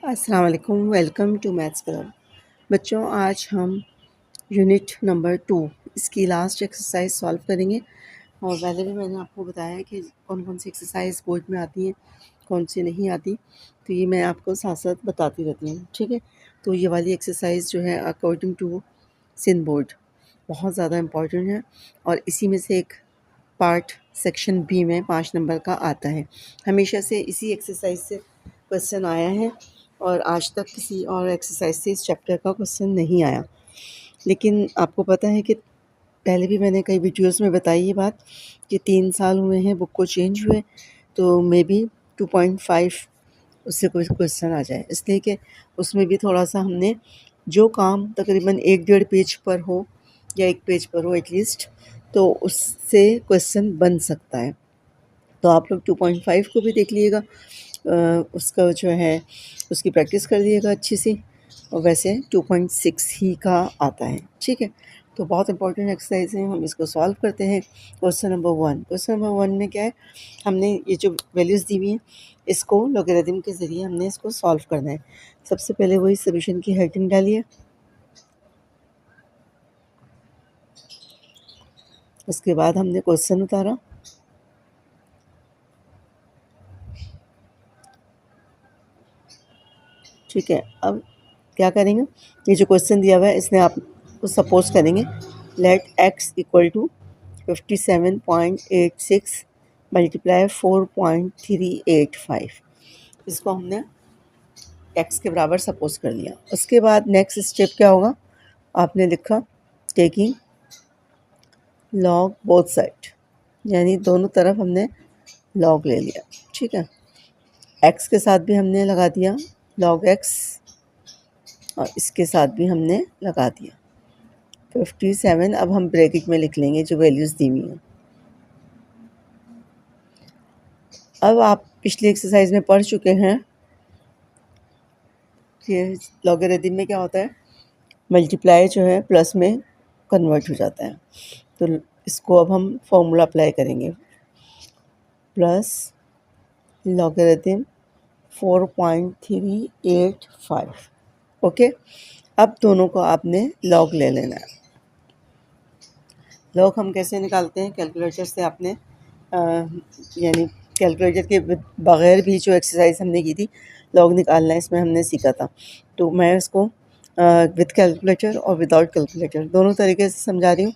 अस्सलाम वालेकुम, welcome to maths club. बच्चों, आज हम यूनिट नंबर 2 इसकी लास्ट एक्सरसाइज सॉल्व करेंगे। और पहले भी मैंने आपको बताया कि कौन कौन सी एक्सरसाइज बोर्ड में आती हैं, कौन सी नहीं आती, तो ये मैं आपको साथ साथ बताती रहती हूँ। ठीक है, तो ये वाली एक्सरसाइज जो है अकॉर्डिंग टू सिंध बोर्ड बहुत ज़्यादा इम्पॉर्टेंट है और इसी में से एक पार्ट सेक्शन बी में 5 नंबर का आता है। हमेशा से इसी एक्सरसाइज से क्वेश्चन आया है और आज तक किसी और एक्सरसाइज से इस चैप्टर का क्वेश्चन नहीं आया। लेकिन आपको पता है कि पहले भी मैंने कई वीडियोस में बताई ये बात कि 3 साल हुए हैं बुक को चेंज हुए, तो मे बी 2.5 उससे कोई क्वेश्चन आ जाए, इसलिए कि उसमें भी थोड़ा-सा हमने जो काम तकरीबन 1 डेढ़ पेज पर हो या 1 पेज पर हो एटलीस्ट, तो उससे क्वेश्चन बन सकता है। तो आप लोग 2.5 को भी देख लीजिएगा, उसका जो है उसकी प्रैक्टिस कर दिएगा अच्छी सी। और वैसे 2.6 ही का आता है। ठीक है, तो बहुत इंपॉर्टेंट एक्सरसाइज है, हम इसको सॉल्व करते हैं। क्वेश्चन नंबर 1, क्वेश्चन नंबर 1 में क्या है, हमने ये जो वैल्यूज़ दी हुई हैं इसको लॉगरिथम के ज़रिए हमने इसको सॉल्व करना है। सबसे पहले वही सॉल्यूशन की हेडिंग डालिए, उसके बाद हमने क्वेश्चन उतारा, ठीक है। अब क्या करेंगे, ये जो क्वेश्चन दिया हुआ है इसमें आप सपोज करेंगे let x equal to 57.86 multiply 4.385। इसको हमने x के बराबर सपोज कर लिया। उसके बाद नेक्स्ट स्टेप क्या होगा, आपने लिखा टेकिंग लॉग बोथ साइड, यानी दोनों तरफ हमने लॉग ले लिया। ठीक है, x के साथ भी हमने लगा दिया लॉग x और इसके साथ भी हमने लगा दिया 57। अब हम ब्रैकेट में लिख लेंगे जो वैल्यूज़ दी हुई हैं। अब आप पिछली एक्सरसाइज में पढ़ चुके हैं कि लॉगरिथम में क्या होता है, मल्टीप्लाई जो है प्लस में कन्वर्ट हो जाता है। तो इसको अब हम फॉर्मूला अप्लाई करेंगे, प्लस लॉगरिथम 4.385। ओके, अब दोनों को आपने लॉग ले लेना है। लॉग हम कैसे निकालते हैं, कैलकुलेटर से आपने यानी कैलकुलेटर के बगैर भी जो एक्सरसाइज हमने की थी लॉग निकालना है, इसमें हमने सीखा था। तो मैं इसको विद कैलकुलेटर और विदाउट कैलकुलेटर दोनों तरीके से समझा रही हूँ,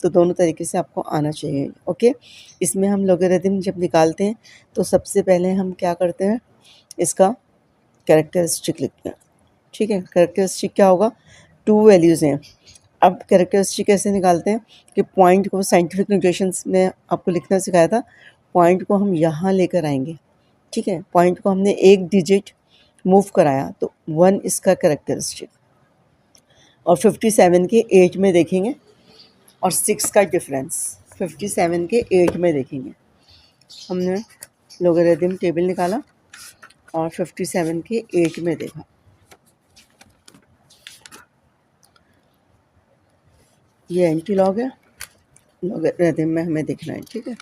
तो दोनों तरीके से आपको आना चाहिए। ओके, इसमें हम लॉगरिथम जब निकालते हैं तो सबसे पहले हम क्या करते हैं, इसका कैरेक्टरिस्टिक लिखते हैं। ठीक है, कैरेक्टरिस्टिक क्या होगा, 2 वैल्यूज़ हैं। अब कैरेक्टरिस्टिक कैसे निकालते हैं कि पॉइंट को साइंटिफिक नोटेशंस में आपको लिखना सिखाया था, पॉइंट को हम यहाँ लेकर आएंगे। ठीक है, पॉइंट को हमने एक डिजिट मूव कराया तो 1 इसका कैरेक्टरिस्टिक, और 57 के 8 में देखेंगे और 6 का डिफरेंस 57 के 8 में देखेंगे। हमने लॉगरिथम टेबल निकाला और 57 के 8 में देखा, ये एंटी लॉग है, लॉगरिथम में हमें देखना है। ठीक है,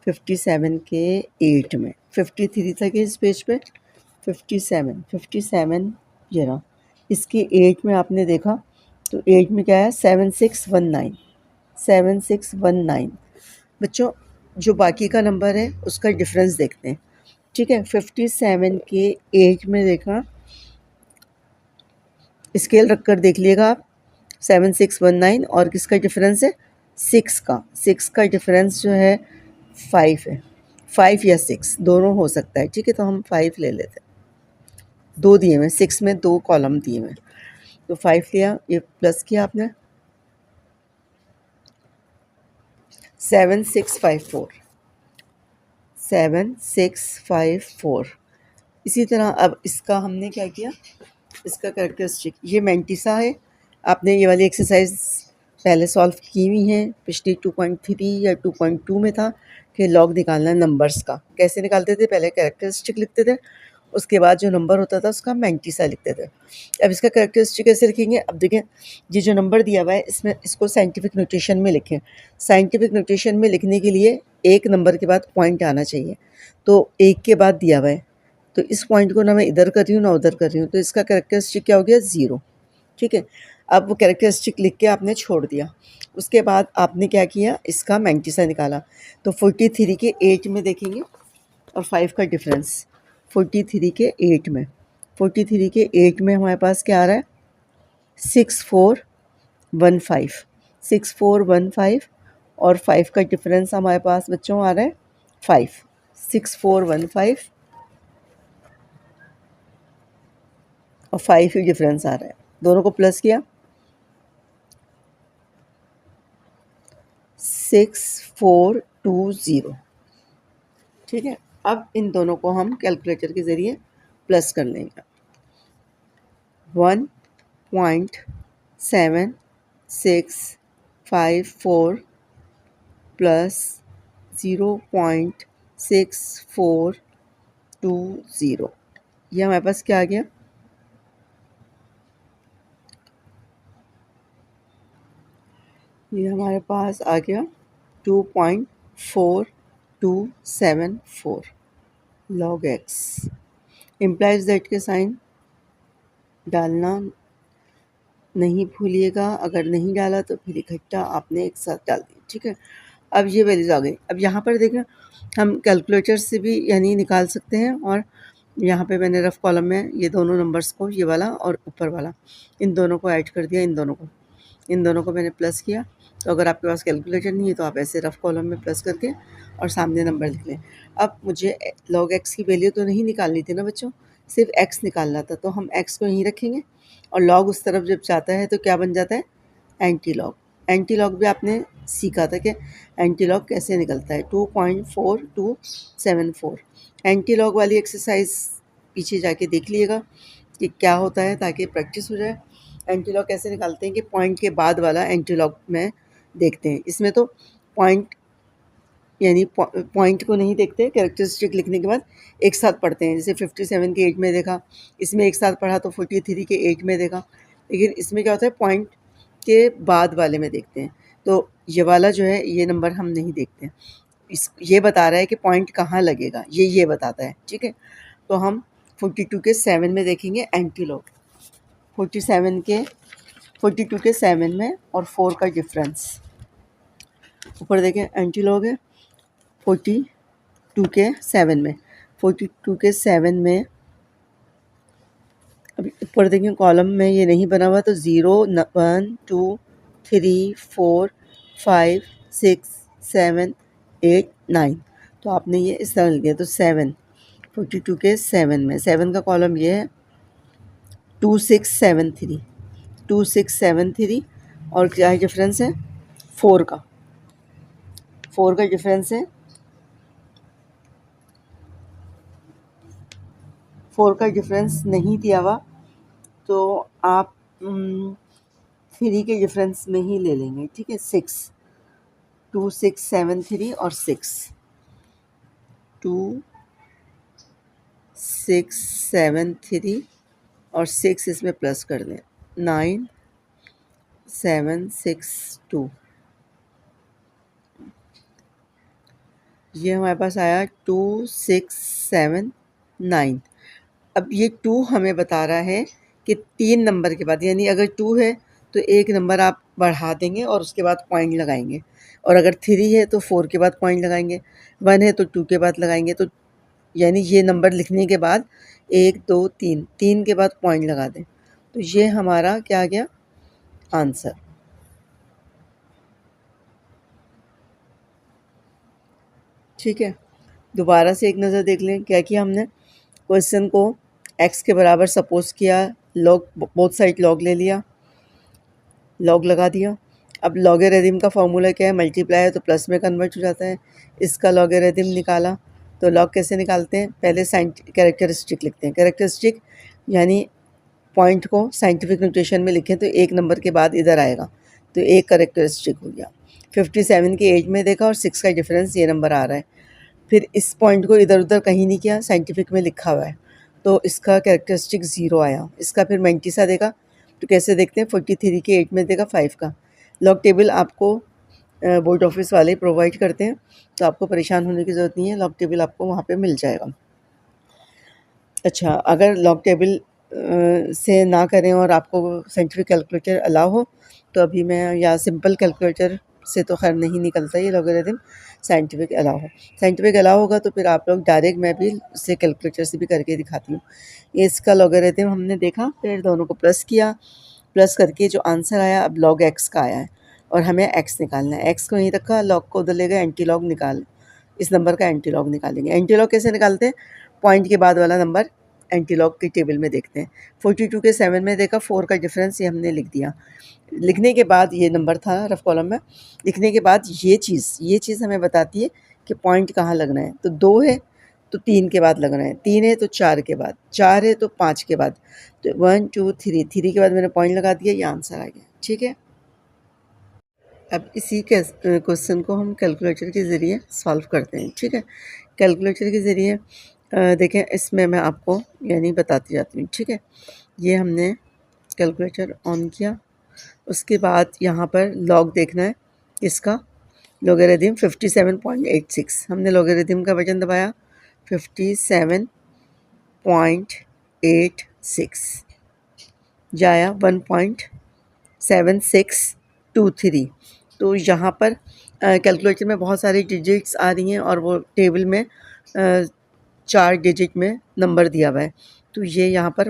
57 के 8 में 53 था कि इस पेज पे 57 ये रहा, इसके 8 में आपने देखा तो 8 में क्या है, 7619। बच्चों, जो बाकी का नंबर है उसका डिफरेंस देखते हैं। ठीक है, 57 के 8 में देखा, स्केल रख कर देख लिएगा आप, 7619 और किसका डिफरेंस है, 6 का डिफरेंस जो है 5 है। 5 या 6 दोनों हो सकता है। ठीक है, तो हम 5 ले लेते हैं, 2 दिए हुए, 6 में 2 कॉलम दिए हुए, तो 5 लिया, ये प्लस किया आपने 7654। इसी तरह अब इसका हमने क्या किया, इसका कैरेक्टरिस्टिक, ये मैंटिसा है। आपने ये वाली एक्सरसाइज पहले सॉल्व की हुई हैं, पिछली 2.3 या 2.2 में था कि लॉग निकालना नंबर्स का। कैसे निकालते थे, पहले कैरेक्टरिस्टिक लिखते थे, उसके बाद जो नंबर होता था उसका मैंटिसा लिखते थे। अब इसका कैरेक्टरिस्टिक कैसे लिखेंगे, अब देखें ये जो नंबर दिया हुआ है इसमें इसको साइंटिफिक नोटेशन में लिखें। साइंटिफिक नोटेशन में लिखने के लिए एक नंबर के बाद पॉइंट आना चाहिए, तो एक के बाद दिया हुआ है तो इस पॉइंट को ना मैं इधर कर रही हूँ ना उधर कर रही हूँ, तो इसका कैरेक्टरिस्टिक क्या हो गया, 0। ठीक है, अब वो कैरेक्टरिस्टिक लिख के आपने छोड़ दिया। उसके बाद आपने क्या किया, इसका मैंटीसा निकाला। तो 43 के 8 में देखेंगे और 5 का डिफरेंस, 43 के 8 में, 43 के 8 में हमारे पास क्या आ रहा है, 6415, 6415 और 5 का डिफरेंस हमारे पास बच्चों आ रहा है 5, 6415 और 5 ही डिफरेंस आ रहा है। दोनों को प्लस किया, 6420। ठीक है, अब इन दोनों को हम कैलकुलेटर के ज़रिए प्लस कर लेंगे। 1.7654 प्लस 0.6420, ये हमारे पास क्या आ गया, ये हमारे पास आ गया 2.4274 log x। इम्प्लाइज दैट के साइन डालना नहीं भूलिएगा, अगर नहीं डाला तो फिर इकट्ठा आपने एक साथ डाल दिया। ठीक है, अब ये वैल्यूज़ आ गई। अब यहाँ पर देखें, हम कैलकुलेटर से भी यानी निकाल सकते हैं, और यहाँ पे मैंने रफ कॉलम में ये दोनों नंबर्स को, ये वाला और ऊपर वाला, इन दोनों को ऐड कर दिया, इन दोनों को मैंने प्लस किया। तो अगर आपके पास कैलकुलेटर नहीं है तो आप ऐसे रफ कॉलम में प्लस करके और सामने नंबर लिख लें। अब मुझे log x की वैल्यू तो नहीं निकालनी थी ना बच्चों, सिर्फ x निकालना था, तो हम x को यहीं रखेंगे और log उस तरफ जब जाता है तो क्या बन जाता है, एंटी लॉग। एंटी लॉग भी आपने सीखा था कि एंटी लॉग कैसे निकलता है, 2.4274। एंटी लॉग वाली एक्सरसाइज पीछे जाके देख लीजिएगा कि क्या होता है, ताकि प्रैक्टिस हो जाए। एंटी लॉग कैसे निकालते हैं कि पॉइंट के बाद वाला एंटी लॉग में देखते हैं। इसमें तो पॉइंट यानी पॉइंट को नहीं देखते, कैरेक्टरिस्टिक लिखने के बाद एक साथ पढ़ते हैं। जैसे 57 के 8 में देखा, इसमें एक साथ पढ़ा तो 43 के 8 में देखा, लेकिन इसमें क्या होता है, पॉइंट के बाद वाले में देखते हैं। तो ये वाला जो है, ये नंबर हम नहीं देखते, ये बता रहा है कि पॉइंट कहाँ लगेगा, ये बताता है। ठीक है, तो हम 42 के 7 में देखेंगे एंटी लॉग, 42 के 7 में और 4 का डिफरेंस। ऊपर देखें एंटी लॉग है 42 के 7 में, 42 के 7 में, अभी ऊपर देखें कॉलम में ये नहीं बना हुआ, तो 0 1 2 3 4 5 6 7 8 9, तो आपने ये इस तरह लिया। तो 7, 42 के 7 में, 7 का कॉलम ये है 2673, 2673 और क्या डिफरेंस है, 4 का, 4 का डिफरेंस है, 4 का डिफरेंस नहीं दिया हुआ तो आप 3 के डिफरेंस में ही ले लेंगे। ठीक है, 6, 2673 और 6, 2673 और 6 इसमें प्लस कर दें, 9762, ये हमारे पास आया 2679। अब ये 2 हमें बता रहा है कि 3 नंबर के बाद, यानी अगर 2 है तो एक नंबर आप बढ़ा देंगे और उसके बाद पॉइंट लगाएंगे, और अगर 3 है तो 4 के बाद पॉइंट लगाएंगे, 1 है तो 2 के बाद लगाएंगे। तो यानी ये नंबर लिखने के बाद 1 2 3, 3 के बाद पॉइंट लगा दें। तो ये हमारा क्या आ गया, आंसर। ठीक है, दोबारा से एक नज़र देख लें क्या किया हमने। क्वेश्चन को x के बराबर सपोज किया, लॉग बोथ साइड लॉग ले लिया, लॉग लगा दिया। अब लॉगरिथम का फार्मूला क्या है, मल्टीप्लाई है तो प्लस में कन्वर्ट हो जाता है। इसका लॉगरिथम निकाला, तो लॉग कैसे निकालते हैं, पहले कैरेक्टरिस्टिक लिखते हैं। कैरेक्टरिस्टिक यानी पॉइंट को साइंटिफिक नोटेशन में लिखें तो एक नंबर के बाद इधर आएगा, तो एक कैरेक्टरिस्टिक हो गया। 57 के 8 में देखा और 6 का डिफरेंस, ये नंबर आ रहा है। फिर इस पॉइंट को इधर उधर कहीं नहीं किया, साइंटिफिक में लिखा हुआ है, तो इसका कैरेक्टरिस्टिक 0 आया। इसका फिर मैंटीसा देखा, तो कैसे देखते हैं, 43 के 8 में देखा 5 का। लॉग टेबल आपको बोर्ड ऑफिस वाले प्रोवाइड करते हैं, तो आपको परेशान होने की ज़रूरत नहीं है, लॉग टेबल आपको वहाँ पे मिल जाएगा। अच्छा, अगर लॉग टेबल से ना करें और आपको साइंटिफिक कैलकुलेटर अलाउ हो, तो अभी मैं या सिंपल कैलकुलेटर से तो खैर नहीं निकलता ये लॉगरिथम, साइंटिफिक अलाउ हो। साइंटिफिक अलाउ होगा तो फिर आप लोग डायरेक्ट, मैं भी इससे कैलकुलेटर से भी करके दिखाती हूँ। ये इसका लॉगरिथम हमने देखा, फिर दोनों को प्लस किया, प्लस करके जो आंसर आया अब लॉग एक्स का आया है और हमें एक्स निकालना है। एक्स को यहीं रखा, लॉग को उधर ले गए, एंटी लॉग निकाल, इस नंबर का एंटी लॉग निकालेंगे। एंटी लॉग कैसे निकालते हैं? पॉइंट के बाद वाला नंबर एंटी लॉग की टेबल में देखते हैं। 42 के 7 में देखा, 4 का डिफरेंस ये हमने लिख दिया। लिखने के बाद ये नंबर था रफ कॉलम में, लिखने के बाद ये चीज़ हमें बताती है कि पॉइंट कहाँ लगना है। तो 2 है तो 3 के बाद लगना है, 3 है तो 4 के बाद, 4 है तो 5 के बाद, तो 1 2 3, 3 के बाद मैंने पॉइंट लगा दिया, ये आंसर आ गया। ठीक है, अब इसी क्वेश्चन को हम कैलकुलेटर के ज़रिए सॉल्व करते हैं। ठीक है, कैलकुलेटर के ज़रिए देखें, इसमें मैं आपको यानी बताती जाती हूँ। ठीक है, ये हमने कैलकुलेटर ऑन किया, उसके बाद यहाँ पर लॉग देखना है, इसका लॉगरिथम 57.86, हमने लॉगरिथम का बटन दबाया, 57.86 जाया 1.7623। तो यहाँ पर कैलकुलेटर में बहुत सारी डिजिट्स आ रही हैं और वो टेबल में 4 डिजिट में नंबर दिया हुआ है। तो ये यहाँ पर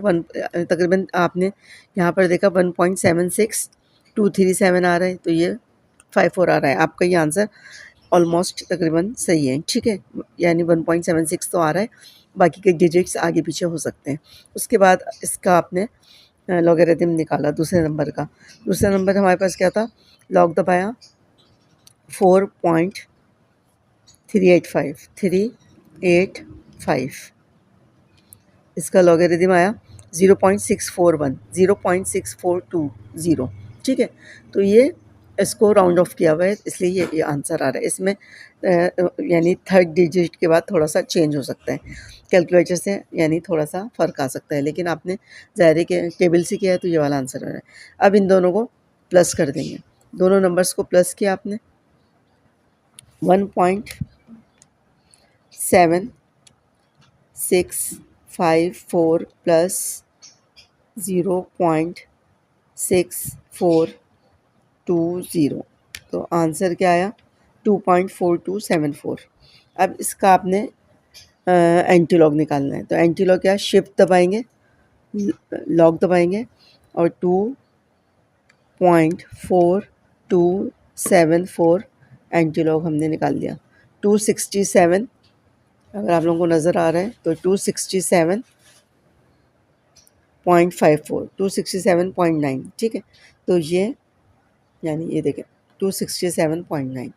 तकरीबन आपने यहाँ पर देखा 1.76237 आ रहा है, तो ये 54 आ रहा है। आपका ये आंसर ऑलमोस्ट तकरीबन सही है। ठीक है, यानी 1.76 तो आ रहा है, बाकी के डिजिट्स आगे पीछे हो सकते हैं। उसके बाद इसका आपने लॉगरिथम निकाला दूसरे नंबर का। दूसरा नंबर हमारे पास क्या था? लॉग दबाया, 4.385 इसका लॉगरिथम आया 0.641, 0.6420। ठीक है, तो ये इसको राउंड ऑफ किया हुआ है, इसलिए ये आंसर आ रहा है। इसमें यानी थर्ड डिजिट के बाद थोड़ा सा चेंज हो सकता है कैलकुलेटर से, यानी थोड़ा सा फ़र्क आ सकता है, लेकिन आपने ज़ाहिर है कि टेबल से किया है तो ये वाला आंसर आ रहा है। अब इन दोनों को प्लस कर देंगे, दोनों नंबर्स को प्लस किया आपने, 1.764 प्लस 0.6420, तो आंसर क्या आया? 2.4274। अब इसका आपने एंटी लॉग निकालना है, तो एंटी लॉग क्या है? शिफ्ट दबाएंगे, लॉग दबाएंगे और 2.4274 एंटी लॉग हमने निकाल लिया। 267, अगर आप लोगों को नज़र आ रहा है तो 267.54, 267.9। ठीक है, तो ये यानी ये देखें 267.9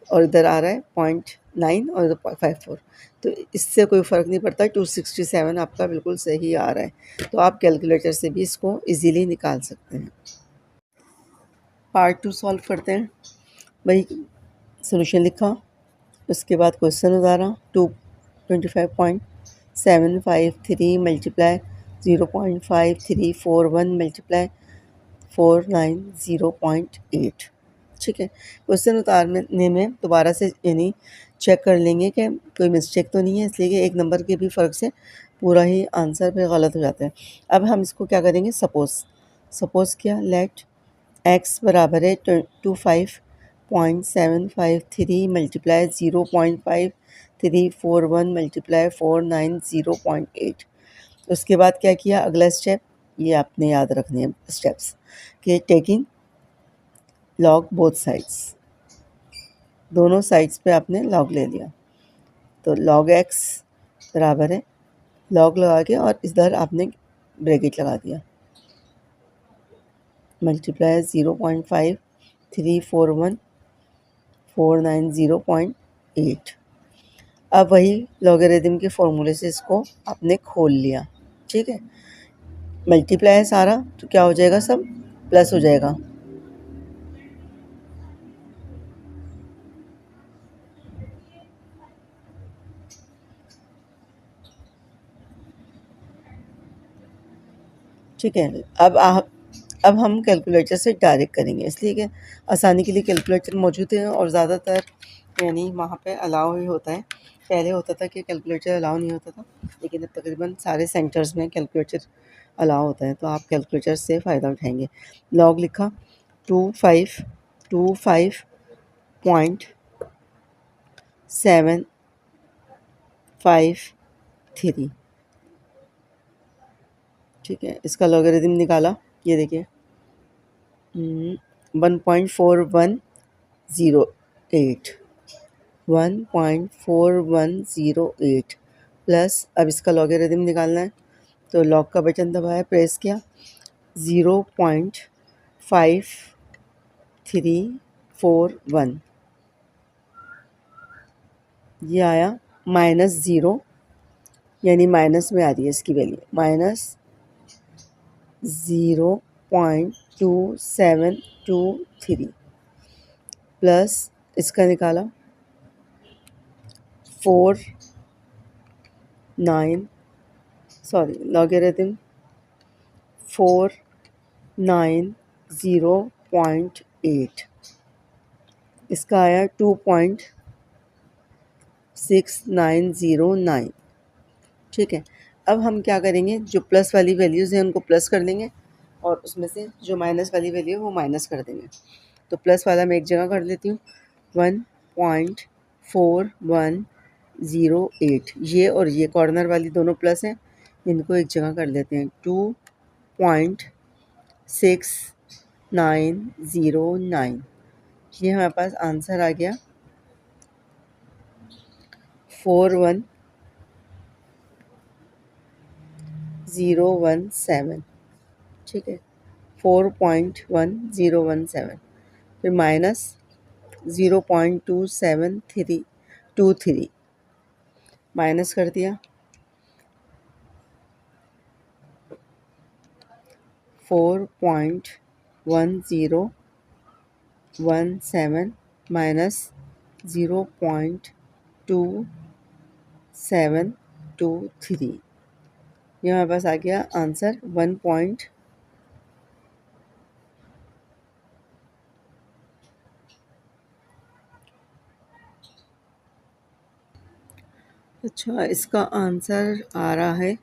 और इधर आ रहा है 0.9 और इधर 54, तो इससे कोई फ़र्क नहीं पड़ता, 267 आपका बिल्कुल सही आ रहा है। तो आप कैलकुलेटर से भी इसको इजीली निकाल सकते हैं। पार्ट 2 सॉल्व करते हैं। वही सोल्यूशन लिखा, उसके बाद क्वेश्चन उतारा, 25.753 मल्टीप्लाई 0.5341 मल्टीप्लाई 490.8। ठीक है, क्वेश्चन उतारने में दोबारा से यानी चेक कर लेंगे कि कोई मिस्टेक तो नहीं है, इसलिए कि एक नंबर के भी फ़र्क से पूरा ही आंसर फिर गलत हो जाता है। अब हम इसको क्या करेंगे? सपोज़ क्या, लेट एक्स बराबर है 25.753 मल्टीप्लाई 0.5341 मल्टीप्लाई 490.8। उसके बाद क्या किया? अगला स्टेप ये आपने याद रखने हैं स्टेप्स कि टेकिंग लॉग बोथ साइड्स, दोनों साइड्स पे आपने लॉग ले लिया, तो लॉग एक्स बराबर है, लॉग लगा के और इधर आपने ब्रैकेट लगा दिया, मल्टीप्लाई 0.5341 490.8। अब वही लॉगरिथम के फॉर्मूले से इसको आपने खोल लिया। ठीक है, मल्टीप्लाई है सारा तो क्या हो जाएगा? सब प्लस हो जाएगा। ठीक है, अब हम कैलकुलेटर से डायरेक्ट करेंगे, इसलिए कि आसानी के लिए कैलकुलेटर मौजूद है और ज़्यादातर यानी वहाँ पे अलाउ ही होता है पहले होता था कि कैलकुलेटर अलाउ नहीं होता था, लेकिन अब तकरीबन सारे सेंटर्स में कैलकुलेटर अलाउ होता है, तो आप कैलकुलेटर से फ़ायदा उठाएंगे। लॉग लिखा 2525.753, ठीक है। इसका लॉगरिथम निकाला, ये देखिए 1.4108, 1.4108 प्लस, अब इसका लॉगरिथम निकालना है तो लॉग का बटन दबाया, प्रेस किया, 0.5341, ये आया -0, यानी माइनस में आ रही है इसकी वैल्यू, -0.2723 प्लस इसका निकाला लॉगरिथम 490.8, इसका आया 2.6909, ठीक है। अब हम क्या करेंगे, जो प्लस वाली वैल्यूज़ हैं उनको प्लस कर लेंगे और उसमें से जो माइनस वाली वैल्यू है वो माइनस कर देंगे। तो प्लस वाला मैं एक जगह कर लेती हूँ, 1.4108, ये और ये कॉर्नर वाली दोनों प्लस हैं, इनको एक जगह कर लेते हैं, 2.6909, ये हमारे पास आंसर आ गया 41017, ठीक है, 4.1017, फिर माइनस 0.27323, माइनस कर दिया, 4.1017 माइनस 0.2723, ये हमारे पास आ गया आंसर 1. अच्छा, इसका आंसर आ रहा है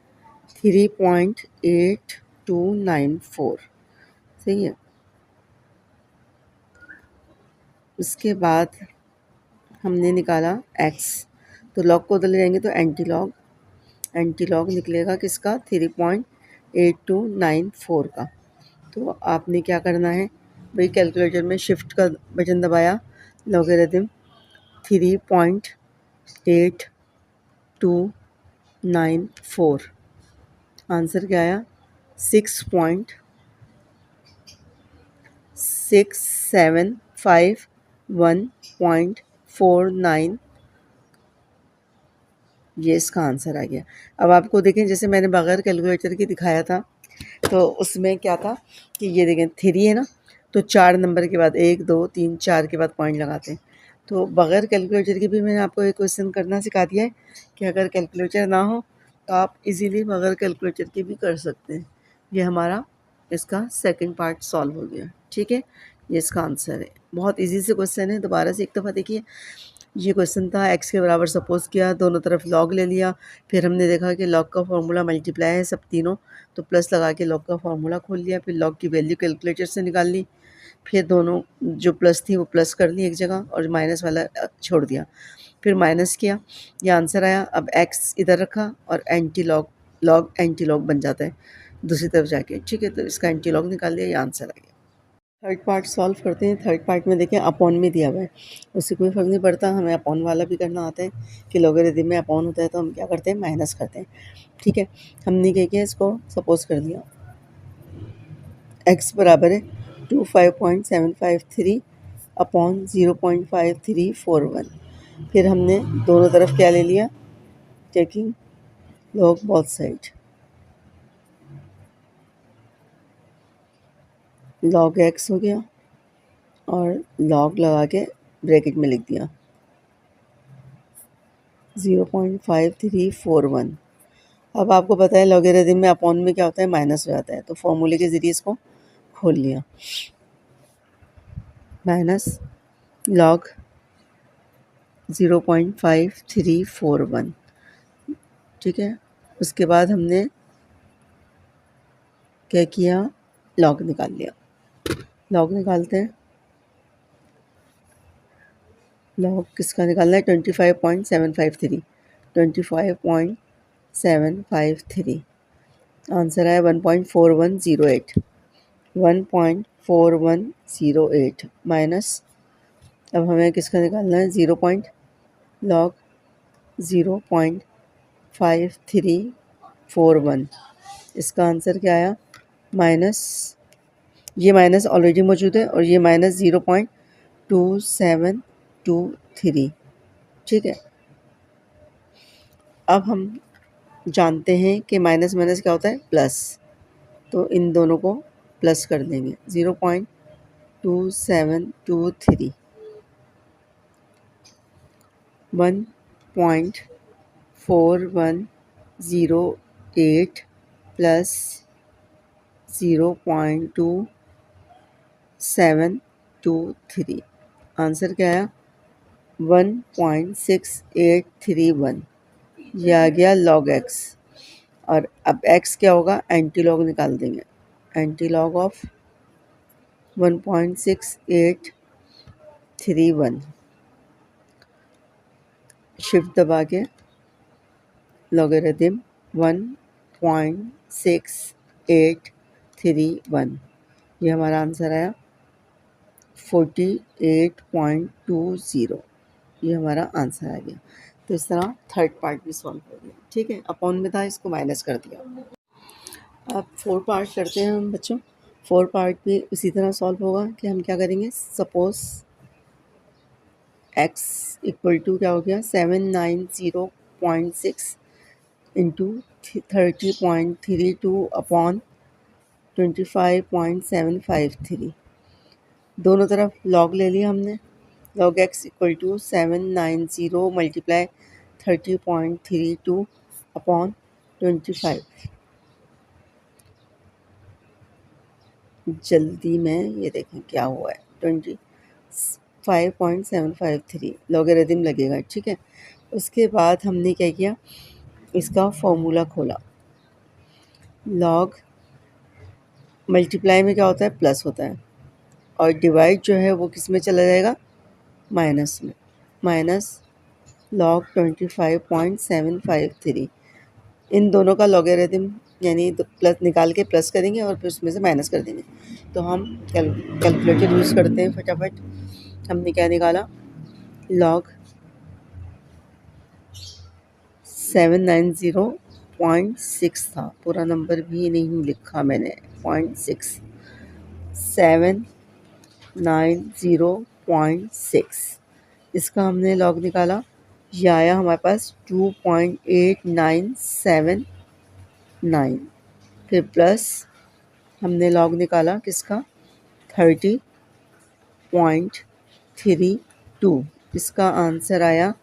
3.8294, सही है। उसके बाद हमने निकाला x, तो लॉग को उधर ले जाएंगे तो एंटी लॉग निकलेगा किसका, 3.8294 का। तो आपने क्या करना है भाई, कैलकुलेटर में शिफ्ट का बटन दबाया, लॉगरिथम 3.8294, आंसर क्या आया 6.6751.49, ये इसका आंसर आ गया। अब आपको देखें, जैसे मैंने बगैर कैलकुलेटर के दिखाया था, तो उसमें क्या था कि ये देखें 3 है ना, तो 4 नंबर के बाद 1 2 3 4 के बाद पॉइंट लगाते हैं। तो बगैर कैलकुलेटर के भी मैंने आपको एक क्वेश्चन करना सिखा दिया है कि अगर कैलकुलेटर ना हो तो आप इजीली बगैर कैलकुलेटर के भी कर सकते हैं। ये हमारा इसका सेकंड पार्ट सॉल्व हो गया, ठीक है। ये इसका आंसर है, बहुत इजी से क्वेश्चन है, दोबारा से एक दफ़ा देखिए। ये क्वेश्चन था, x के बराबर सपोज़ किया, दोनों तरफ लॉग ले लिया, फिर हमने देखा कि लॉग का फार्मूला मल्टीप्लाई है सब तीनों, तो प्लस लगा के लॉग का फार्मूला खोल लिया, फिर लॉग की वैल्यू कैलकुलेटर से निकाल ली, फिर दोनों जो प्लस थी वो प्लस कर ली एक जगह और माइनस वाला छोड़ दिया, फिर माइनस किया, ये आंसर आया। अब x इधर रखा और एंटी लॉग एंटी लॉग बन जाता है दूसरी तरफ जाके, ठीक है। तो इसका एंटी लॉग निकाल लिया, ये आंसर आ गया। थर्ड पार्ट सॉल्व करते हैं। थर्ड पार्ट में देखें अपॉन में दिया हुआ है, उससे कोई फ़र्क नहीं पड़ता, हमें अपॉन वाला भी करना आता है कि लॉगरिथम में अपॉन होता है तो हम क्या करते हैं, माइनस करते हैं, ठीक है। हमने क्या किया, इसको सपोज कर दिया x बराबर है 25.753 अपॉन 0.5341, फिर हमने दोनों तरफ क्या ले लिया, taking log both side, log x हो गया और लॉग लगा के ब्रैकेट में लिख दिया 0.5341। अब आपको पता है लॉगरिथम में अपॉन में क्या होता है, माइनस हो जाता है, तो फॉर्मूले के ज़रिए इसको खोल लिया, माइनस लॉग 0.5341। ठीक है, उसके बाद हमने क्या किया, लॉग निकाल लिया। लॉग निकालते हैं। लॉग किसका निकालना है, 25.753। 25.753 आंसर आया 1.4108। 1.4108 माइनस, अब हमें किसका निकालना है, लॉग 0.5341। इसका आंसर क्या आया, माइनस, ये माइनस ऑलरेडी मौजूद है और ये माइनस 0.2723। ठीक है, अब हम जानते हैं कि माइनस माइनस क्या होता है, प्लस, तो इन दोनों को प्लस कर देंगे। 0.2723 1.4108 प्लस 0.2723, आंसर क्या आया, 1.6831। ये आ गया लॉग एक्स। और अब एक्स क्या होगा, एंटी लॉग निकाल देंगे। एंटी लॉग ऑफ 1.6831, शिफ्ट दबा के लॉगरिथम 1.6831, ये हमारा आंसर आया 48.20। ये हमारा आंसर आ गया। तो इस तरह थर्ड पार्ट भी सॉल्व हो गया। ठीक है, अपॉन में था, इसको माइनस कर दिया। अब फोर्थ पार्ट करते हैं हम बच्चों। फोर्थ पार्ट भी उसी तरह सॉल्व होगा कि हम क्या करेंगे, सपोज x इक्वल टू क्या हो गया, 790.6 इंटू 30.32 अपॉन 25.753। दोनों तरफ लॉग ले लिया हमने। Log x equal to 790 multiply 30.32 upon 25। जल्दी में ये देखें क्या हुआ है, 25.753 लॉगरिथम लगेगा। ठीक है, उसके बाद हमने क्या किया, इसका फॉर्मूला खोला। लॉग मल्टीप्लाई में क्या होता है, प्लस होता है, और डिवाइड जो है वो किस में चला जाएगा, माइनस में। माइनस लॉग 25.753, इन दोनों का लॉगरिथम यानी तो प्लस निकाल के प्लस करेंगे और फिर उसमें से माइनस कर देंगे। तो हम कैलकुलेटर यूज़ करते हैं फटाफट। हमने क्या निकाला, लॉग 790.6 था, पूरा नंबर भी नहीं लिखा मैंने, 0.6, 790.6, इसका हमने लॉग निकाला। ये आया हमारे पास 2.8979। फिर प्लस हमने लॉग निकाला किसका, 30.32, इसका आंसर आया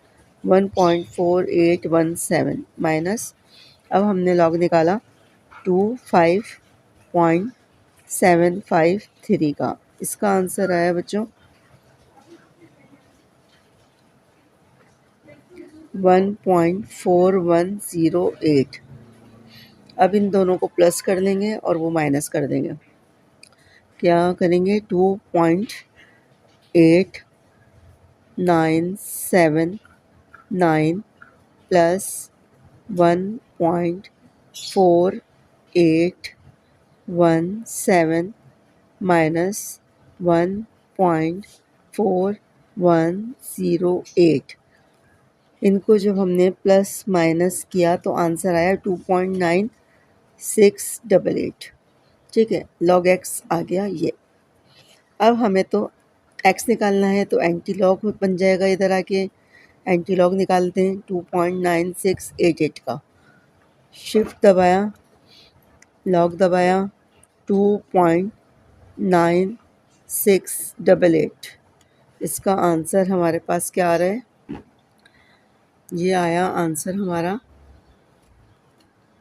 1.4817 माइनस, अब हमने लॉग निकाला 25.753 का, इसका आंसर आया बच्चों 1.4108। अब इन दोनों को प्लस कर लेंगे और वो माइनस कर देंगे। क्या करेंगे, 2.8979 प्लस 1.4817 माइनस 1.4108, इनको जब हमने प्लस माइनस किया तो आंसर आया 2.9688। ठीक है, लॉग एक्स आ गया ये। अब हमें तो एक्स निकालना है, तो एंटी लॉग बन जाएगा, इधर आके एंटी लॉग निकालते हैं 2.9688 का। शिफ्ट दबाया, लॉग दबाया, 2.9688, इसका आंसर हमारे पास क्या आ रहा है, ये आया आंसर हमारा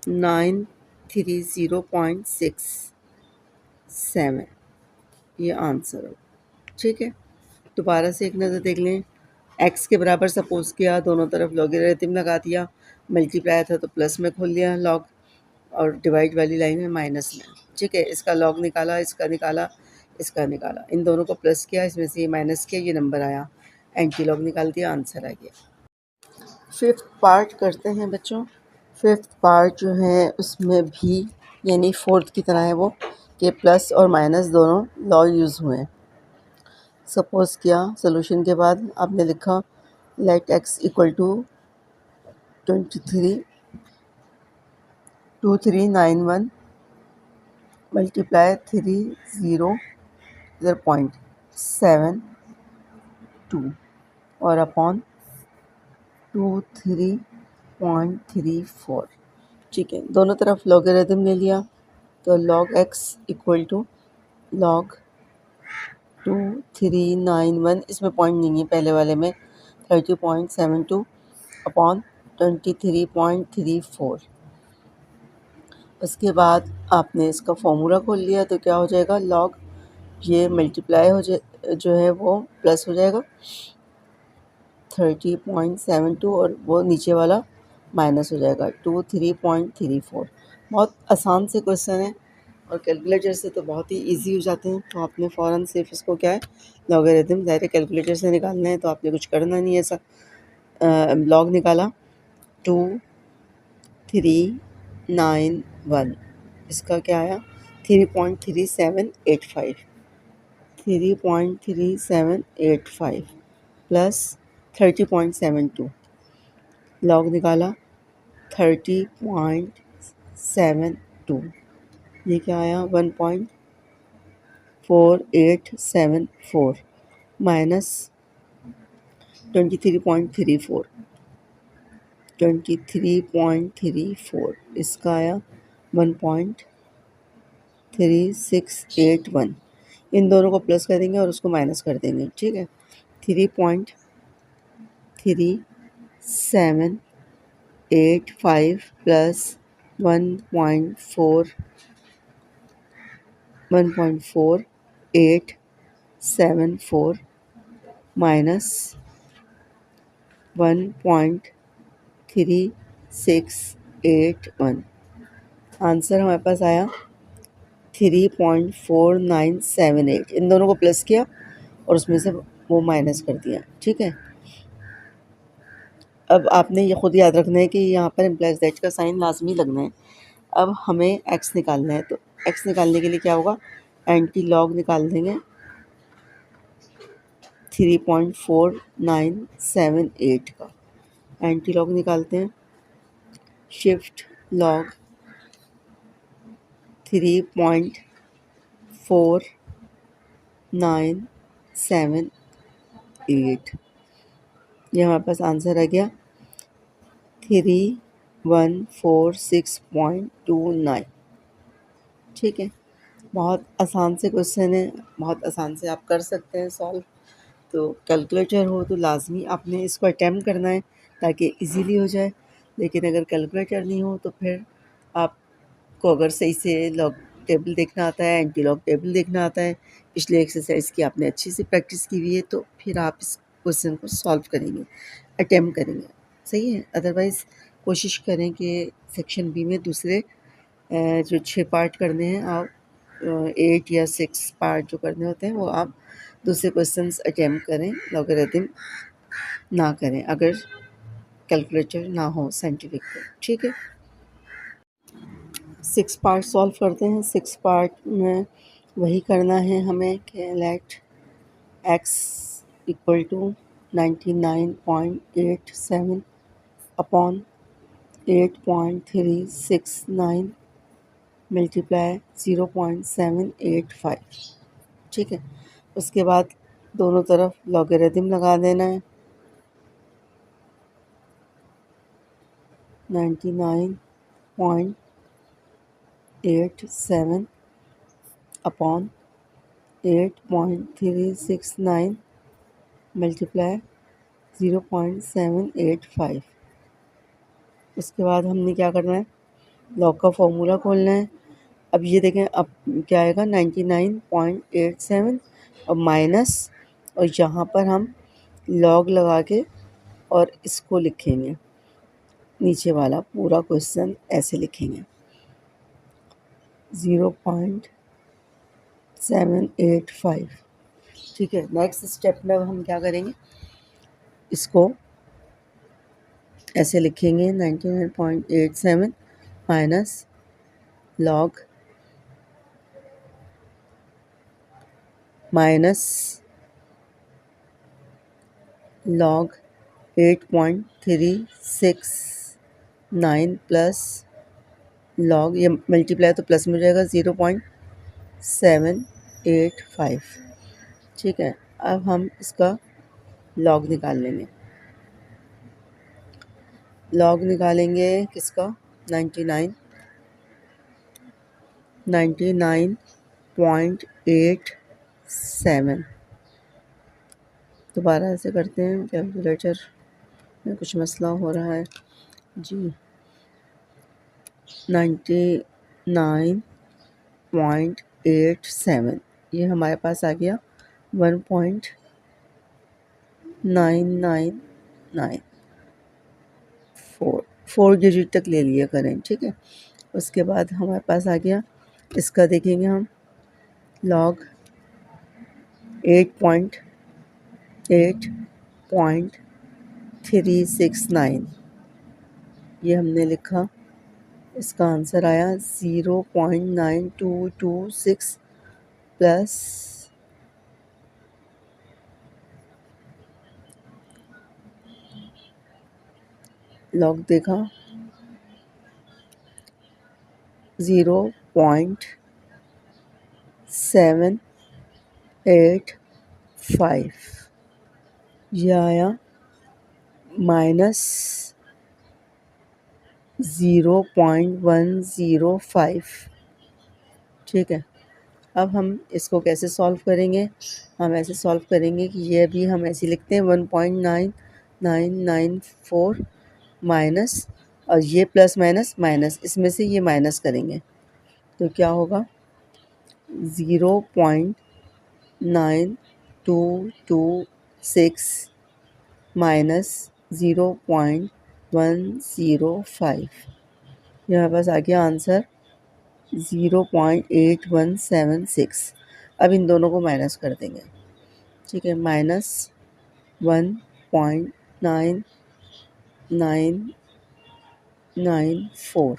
930.67, ये आंसर हो। ठीक है, दोबारा से एक नज़र देख लें। एक्स के बराबर सपोज किया, दोनों तरफ लॉगरिथम लगा दिया, मल्टीप्लाई था तो प्लस में खोल लिया लॉग, और डिवाइड वाली लाइन में माइनस में। ठीक है, इसका लॉग निकाला, इसका निकाला, इसका निकाला, इन दोनों को प्लस किया, इसमें से ये माइनस किया, ये नंबर आया, एंटी लॉग निकाल दिया, आंसर आ गया। फिफ्थ पार्ट करते हैं बच्चों। फिफ्थ पार्ट जो है उसमें भी यानी फोर्थ की तरह है वो, कि प्लस और माइनस दोनों लॉ यूज़ हुए हैं। सपोज किया, सोल्यूशन के बाद आपने लिखा let x equal to 2391 multiply 30.72 और अपॉन 23.34। ठीक है, दोनों तरफ लॉगरिथम ले लिया, तो log x equal to log 2391, इसमें पॉइंट नहीं है पहले वाले में, 30.72 अपॉन 23.34। उसके बाद आपने इसका फॉर्मूला खोल लिया, तो क्या हो जाएगा, log ये मल्टीप्लाई हो जाए जो है वो प्लस हो जाएगा 30.72 और वो नीचे वाला माइनस हो जाएगा 23.34। बहुत आसान से क्वेश्चन है और कैलकुलेटर से तो बहुत ही इजी हो जाते हैं। तो आपने फ़ौरन सिर्फ इसको क्या है, लॉगरिथम ज़ाहिर कैलकुलेटर से निकालना है, तो आपने कुछ करना नहीं है। ऐसा लॉग निकाला 2391, इसका क्या आया 3.3785, 3.3785 प्लस 30.72, लॉग निकाला 30.72, ये क्या आया 1.4874 माइनस 23.34, इसका आया 1.3681। इन दोनों को प्लस कर देंगे और उसको माइनस कर देंगे। ठीक है, 3.3785 प्लस 1.4874 माइनस 1.3681, आंसर हमारे पास आया 3.4978। इन दोनों को प्लस किया और उसमें से वो माइनस कर दिया। ठीक है, अब आपने ये खुद याद रखना है कि यहाँ पर इम्प्लाइज दैट का साइन लाजमी लगना है। अब हमें एक्स निकालना है, तो एक्स निकालने के लिए क्या होगा, एंटी लॉग निकाल देंगे 3.4978 का, एंटी लॉग निकालते हैं, शिफ्ट लॉग 3.4978, ये हमारे पास आंसर आ गया 3146.29। ठीक है, बहुत आसान से क्वेश्चन है, बहुत आसान से आप कर सकते हैं सॉल्व। तो कैलकुलेटर हो तो लाजमी आपने इसको अटैम्प्ट करना है ताकि इजीली हो जाए, लेकिन अगर कैलकुलेटर नहीं हो तो फिर आपको अगर सही से लॉग टेबल देखना आता है, एंटी लॉग टेबल देखना आता है, पिछले एक्सरसाइज की आपने अच्छी से प्रैक्टिस की हुई है, तो फिर आप इस क्वेश्चन को सॉल्व करेंगे, अटैम्प्ट करेंगे। सही है, अदरवाइज़ कोशिश करें कि सेक्शन बी में दूसरे जो 6 पार्ट करने हैं आप 8 या 6 पार्ट जो करने होते हैं वो आप दूसरे क्वेश्चंस अटैम्प्ट करें, लॉगरिथम ना करें अगर कैलकुलेटर ना हो साइंटिफिक पे। ठीक है, 6 पार्ट सॉल्व करते हैं। 6 पार्ट में वही करना है हमें कि let x equal to 99.87 upon 8.369 multiply 0.785। ठीक है, उसके बाद दोनों तरफ लॉगरिथम लगा देना है, 99.87 अपॉन 8.369 मल्टीप्लाई 0.785। उसके बाद हमने क्या करना है, लॉग का फॉर्मूला खोलना है। अब ये देखें, अब क्या आएगा 99.87 और माइनस, और यहाँ पर हम लॉग लगा के और इसको लिखेंगे, नीचे वाला पूरा क्वेश्चन ऐसे लिखेंगे 0.785। ठीक है, नेक्स्ट स्टेप में अब हम क्या करेंगे, इसको ऐसे लिखेंगे 99.87 minus log log 8.369 plus log, ये मल्टीप्लाई तो प्लस में हो जाएगा 0.785। ठीक है, अब हम इसका लॉग निकाल लेंगे। लॉग निकालेंगे किसका, 99.87। दोबारा ऐसे करते हैं, कैलकुलेटर में कुछ मसला हो रहा है जी। 99.87 ये हमारे पास आ गया 1.9994, 4 डिजिट तक ले लिया करें। ठीक है, उसके बाद हमारे पास आ गया, इसका देखेंगे हम लॉग 8.369 ये हमने लिखा, इसका आंसर आया 0.9226 प्लस लॉग देखा 0.785, ये आया माइनस 0.105। ठीक है, अब हम इसको कैसे सॉल्व करेंगे, हम ऐसे सॉल्व करेंगे कि ये भी हम ऐसे लिखते हैं 1.9994 माइनस, और ये प्लस माइनस माइनस, इसमें से ये माइनस करेंगे तो क्या होगा 0.9226 माइनस 0.105, यहाँ पास आ गया आंसर 0.8176। अब इन दोनों को माइनस कर देंगे। ठीक है, माइनस 1.994।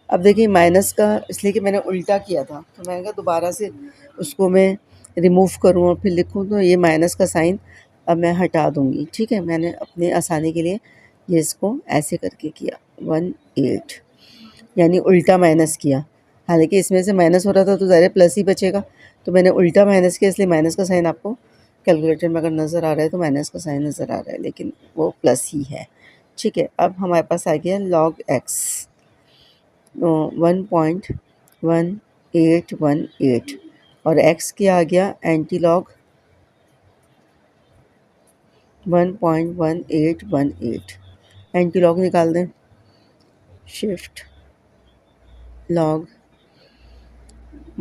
अब देखिए माइनस का इसलिए कि मैंने उल्टा किया था, तो मैंने कहा दोबारा से उसको मैं रिमूव करूँ और फिर लिखूँ, तो ये माइनस का साइन अब मैं हटा दूँगी। ठीक है, मैंने अपने आसानी के लिए ये इसको ऐसे करके किया 18, यानी उल्टा माइनस किया। हालांकि इसमें से माइनस हो रहा था तो ज़ाहिर प्लस ही बचेगा, तो मैंने उल्टा माइनस किया, इसलिए माइनस का साइन आपको कैलकुलेटर में अगर नज़र आ रहा है तो माइनस का साइन नज़र आ रहा है, लेकिन वो प्लस ही है। ठीक है, अब हमारे पास आ गया लॉग एक्स 1.1818 और x क्या आ गया एंटी लॉग 1.1818। एंटी लॉग निकाल दें, शिफ्ट लॉग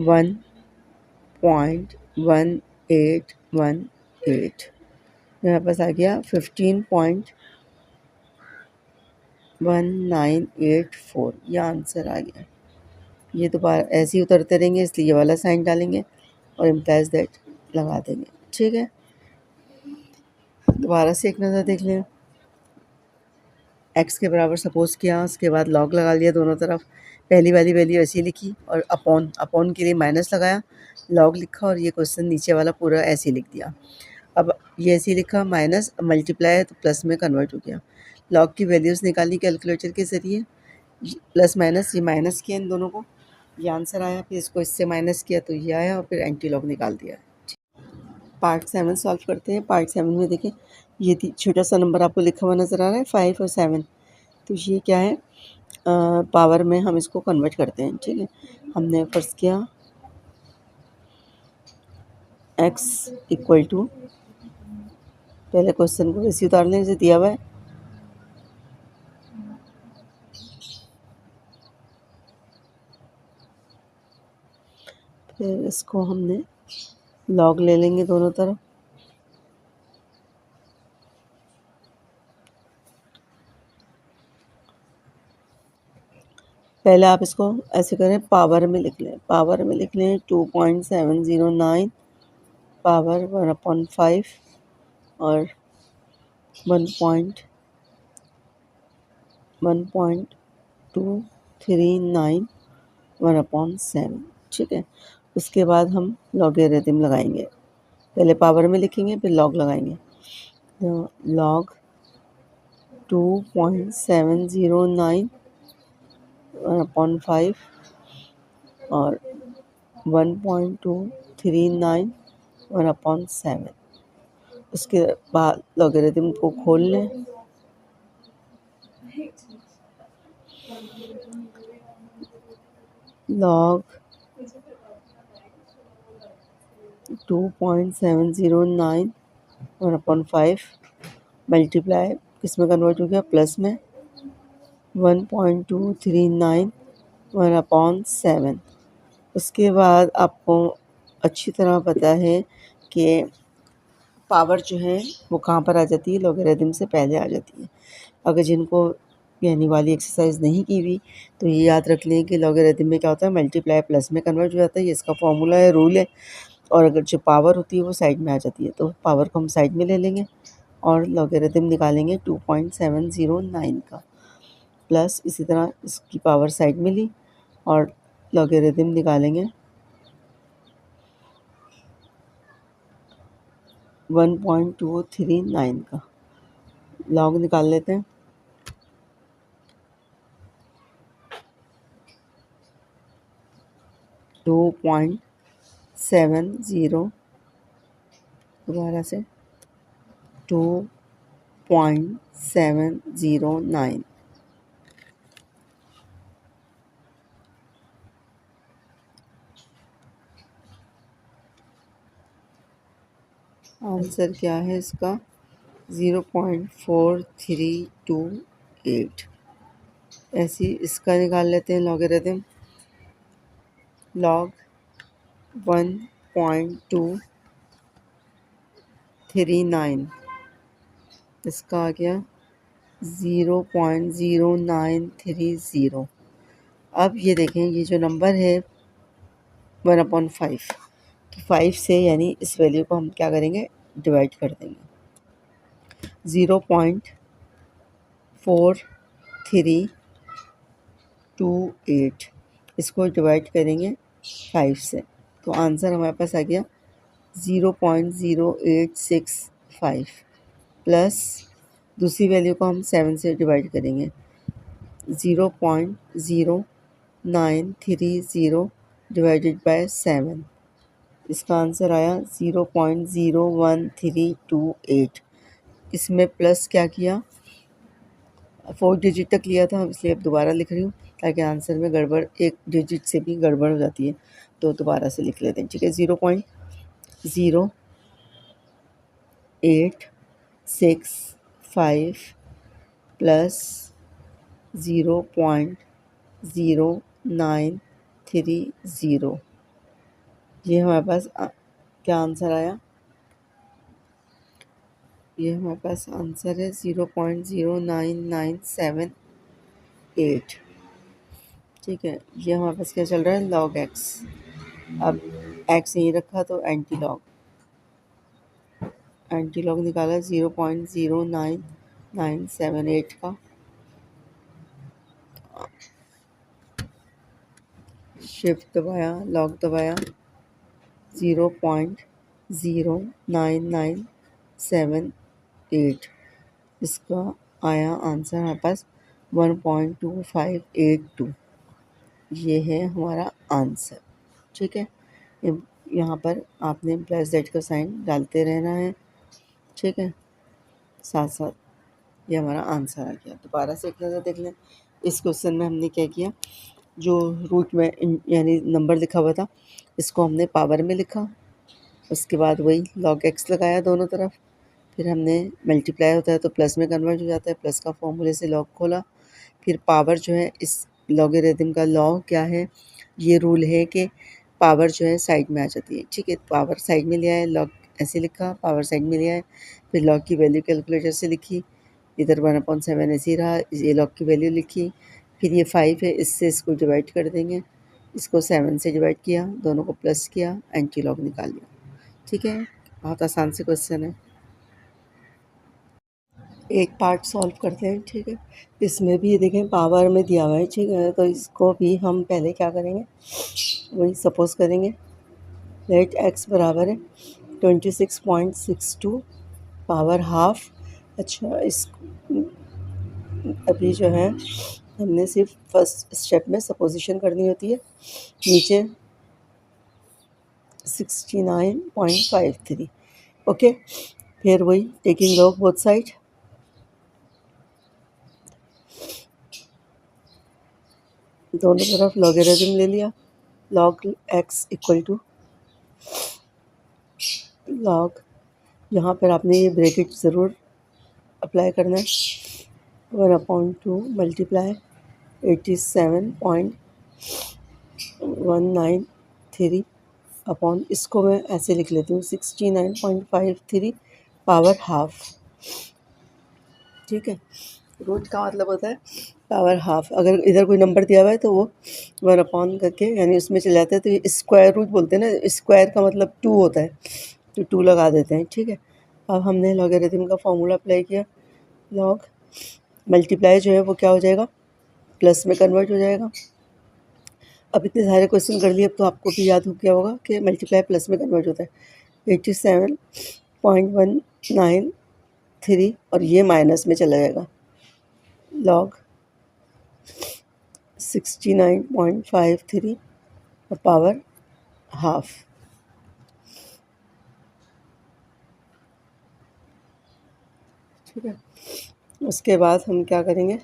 1.1818, मेरे पास आ गया 15.1984, ये आंसर आ गया। ये दोबारा ऐसे ही उतरते रहेंगे, इसलिए ये वाला साइन डालेंगे और इम्प्लाइज दैट लगा देंगे। ठीक है, दोबारा से एक नज़र देख लें। एक्स के बराबर सपोज किया, उसके बाद लॉग लगा लिया दोनों तरफ, पहली वाली वैल्यू ऐसी लिखी और अपॉन के लिए माइनस लगाया, लॉग लिखा और ये क्वेश्चन नीचे वाला पूरा ऐसे लिख दिया। अब ये ऐसे लिखा माइनस, मल्टीप्लाई है तो प्लस में कन्वर्ट हो गया। लॉग की वैल्यूज़ निकाली कैलकुलेटर के ज़रिए, प्लस माइनस, ये माइनस किया इन दोनों को, ये आंसर आया, फिर इसको इससे माइनस किया तो ये आया और फिर एंटी लॉग निकाल दिया। पार्ट 7 सॉल्व करते हैं। पार्ट 7 में देखें, ये छोटा सा नंबर आपको लिखा हुआ नज़र आ रहा है 5 और 7, तो ये क्या है, पावर में हम इसको कन्वर्ट करते हैं। ठीक है, हमने फर्स्ट किया x इक्वल टू, पहले क्वेश्चन को वैसे उतार लें जैसे दिया हुआ है, फिर इसको हमने लॉग ले लेंगे दोनों तरफ, पहले आप इसको ऐसे करें, पावर में लिख लें। पावर में लिख लें 2.709 पावर 1/5 और 1.239 1/7। ठीक है, उसके बाद हम लॉगरिथम लगाएंगे। पहले पावर में लिखेंगे, फिर लॉग लगाएंगे। तो लॉग 2.709 1/5 और 1.239 1/7। उसके बाद लॉगरिथम को खोल लें। लॉग 2.709 1/5 मल्टीप्लाई किस में कन्वर्ट हो गया, प्लस में 1.239 1/7। उसके बाद आपको अच्छी तरह पता है कि पावर जो है वो कहाँ पर आ जाती है, लॉगरिथम से पहले आ जाती है। अगर जिनको यानी वाली एक्सरसाइज नहीं की हुई तो ये याद रख लें कि लॉगरिथम में क्या होता है, मल्टीप्लाई प्लस में कन्वर्ट हो जाता है। ये इसका फॉर्मूला है, रूल है। और अगर जो पावर होती है वो साइड में आ जाती है, तो पावर को हम साइड में ले लेंगे और लॉगरिथम निकालेंगे 2.709 का। प्लस इसी तरह इसकी पावर साइड में ली और लॉगरिथम निकालेंगे 1.239 का। लॉग निकाल लेते हैं। टू पॉइंट सेवन ज़ीरो दोबारा से 2.709। आंसर क्या है इसका, 0.4328। ऐसे ही इसका निकाल लेते हैं लॉगरिथम। लॉग 1.239 इसका आ गया 0.0930। अब ये देखें, ये जो नंबर है 1/5, तो 5 से यानी इस वैल्यू को हम क्या करेंगे, डिवाइड कर देंगे। 0.4328 इसको डिवाइड करेंगे 5 से, तो आंसर हमारे पास आ गया 0.0865। प्लस दूसरी वैल्यू को हम 7 से डिवाइड करेंगे, 0.0930 डिवाइडेड बाय 7। इसका आंसर आया 0.01328। इसमें प्लस क्या किया, 4 डिजिट तक लिया था, इसलिए अब दोबारा लिख रही हूँ ताकि आंसर में गड़बड़, एक डिजिट से भी गड़बड़ हो जाती है, तो दोबारा से लिख लेते हैं। ठीक है, 0.0865 प्लस 0.0930, ये हमारे पास क्या आंसर आया, ये हमारे पास आंसर है 0.09978। ठीक है, ये हमारे पास क्या चल रहा है, लॉग एक्स। अब एक्स यहीं रखा तो एंटी लॉग निकाला 0.09978 का। शिफ्ट दबाया, लॉग दबाया, 0.09978। इसका आया आंसर हमारे पास 1.2582। ये है हमारा आंसर। ठीक है, यहाँ पर आपने प्लस जेड का साइन डालते रहना है। ठीक है, साथ साथ ये हमारा आंसर आ गया। दोबारा से एक नज़र देख लें। इस क्वेश्चन में हमने क्या किया, जो रूट में यानी नंबर लिखा हुआ था इसको हमने पावर में लिखा, उसके बाद वही लॉग एक्स लगाया दोनों तरफ, फिर हमने मल्टीप्लाई होता है तो प्लस में कन्वर्ट हो जाता है, प्लस का फॉर्मूले से लॉग खोला। फिर पावर जो है, इस लॉगरिथम का लॉ क्या है, ये रूल है कि पावर जो है साइड में आ जाती है। ठीक है, पावर साइड में लिया है, लॉग ऐसे लिखा, पावर साइड में लिया है, फिर लॉग की वैल्यू कैलकुलेटर से लिखी, इधर 1/7 ऐसे ही रहा, ये लॉग की वैल्यू लिखी, फिर ये 5 है, इससे इसको डिवाइड कर देंगे, इसको 7 से डिवाइड किया, दोनों को प्लस किया, एंटी लॉग निकाल लिया। ठीक है, बहुत आसान से क्वेश्चन है। एक पार्ट सॉल्व करते हैं। ठीक है, इसमें भी देखें पावर में दिया हुआ है। ठीक है, तो इसको भी हम पहले क्या करेंगे, वही सपोज करेंगे। लेट एक्स बराबर है 26.62 पावर हाफ। अच्छा, इस अभी जो है हमने सिर्फ फर्स्ट स्टेप में सपोजिशन करनी होती है। नीचे 69.53। ओके, फिर वही टेकिंग लॉग बोथ साइड, दोनों तरफ लॉगरिथम ले लिया। Log x equal to log, यहाँ पर आपने ये ब्रैकेट ज़रूर अप्लाई करना है। 1/2 मल्टीप्लाई 87.193 अपॉन, इसको मैं ऐसे लिख लेती हूँ 69.53 पावर हाफ। ठीक है, रूट का मतलब होता है पावर हाफ। अगर इधर कोई नंबर दिया हुआ है तो वो 1 करके यानी उसमें चले जाते हैं, तो ये स्क्वायर रूट बोलते हैं ना, स्क्वायर का मतलब 2 होता है, तो 2 लगा देते हैं। ठीक है, अब हमने लॉगरिथम का फॉर्मूला अप्लाई किया। लॉग मल्टीप्लाई जो है वो क्या हो जाएगा, प्लस में कन्वर्ट हो जाएगा। अब इतने सारे क्वेश्चन कर लिए, अब तो आपको भी याद हो गया होगा कि मल्टीप्लाई प्लस में कन्वर्ट होता है। 87.193 और ये माइनस में चला जाएगा। लॉग 69.53 और पावर हाफ। ठीक है, उसके बाद हम क्या करेंगे,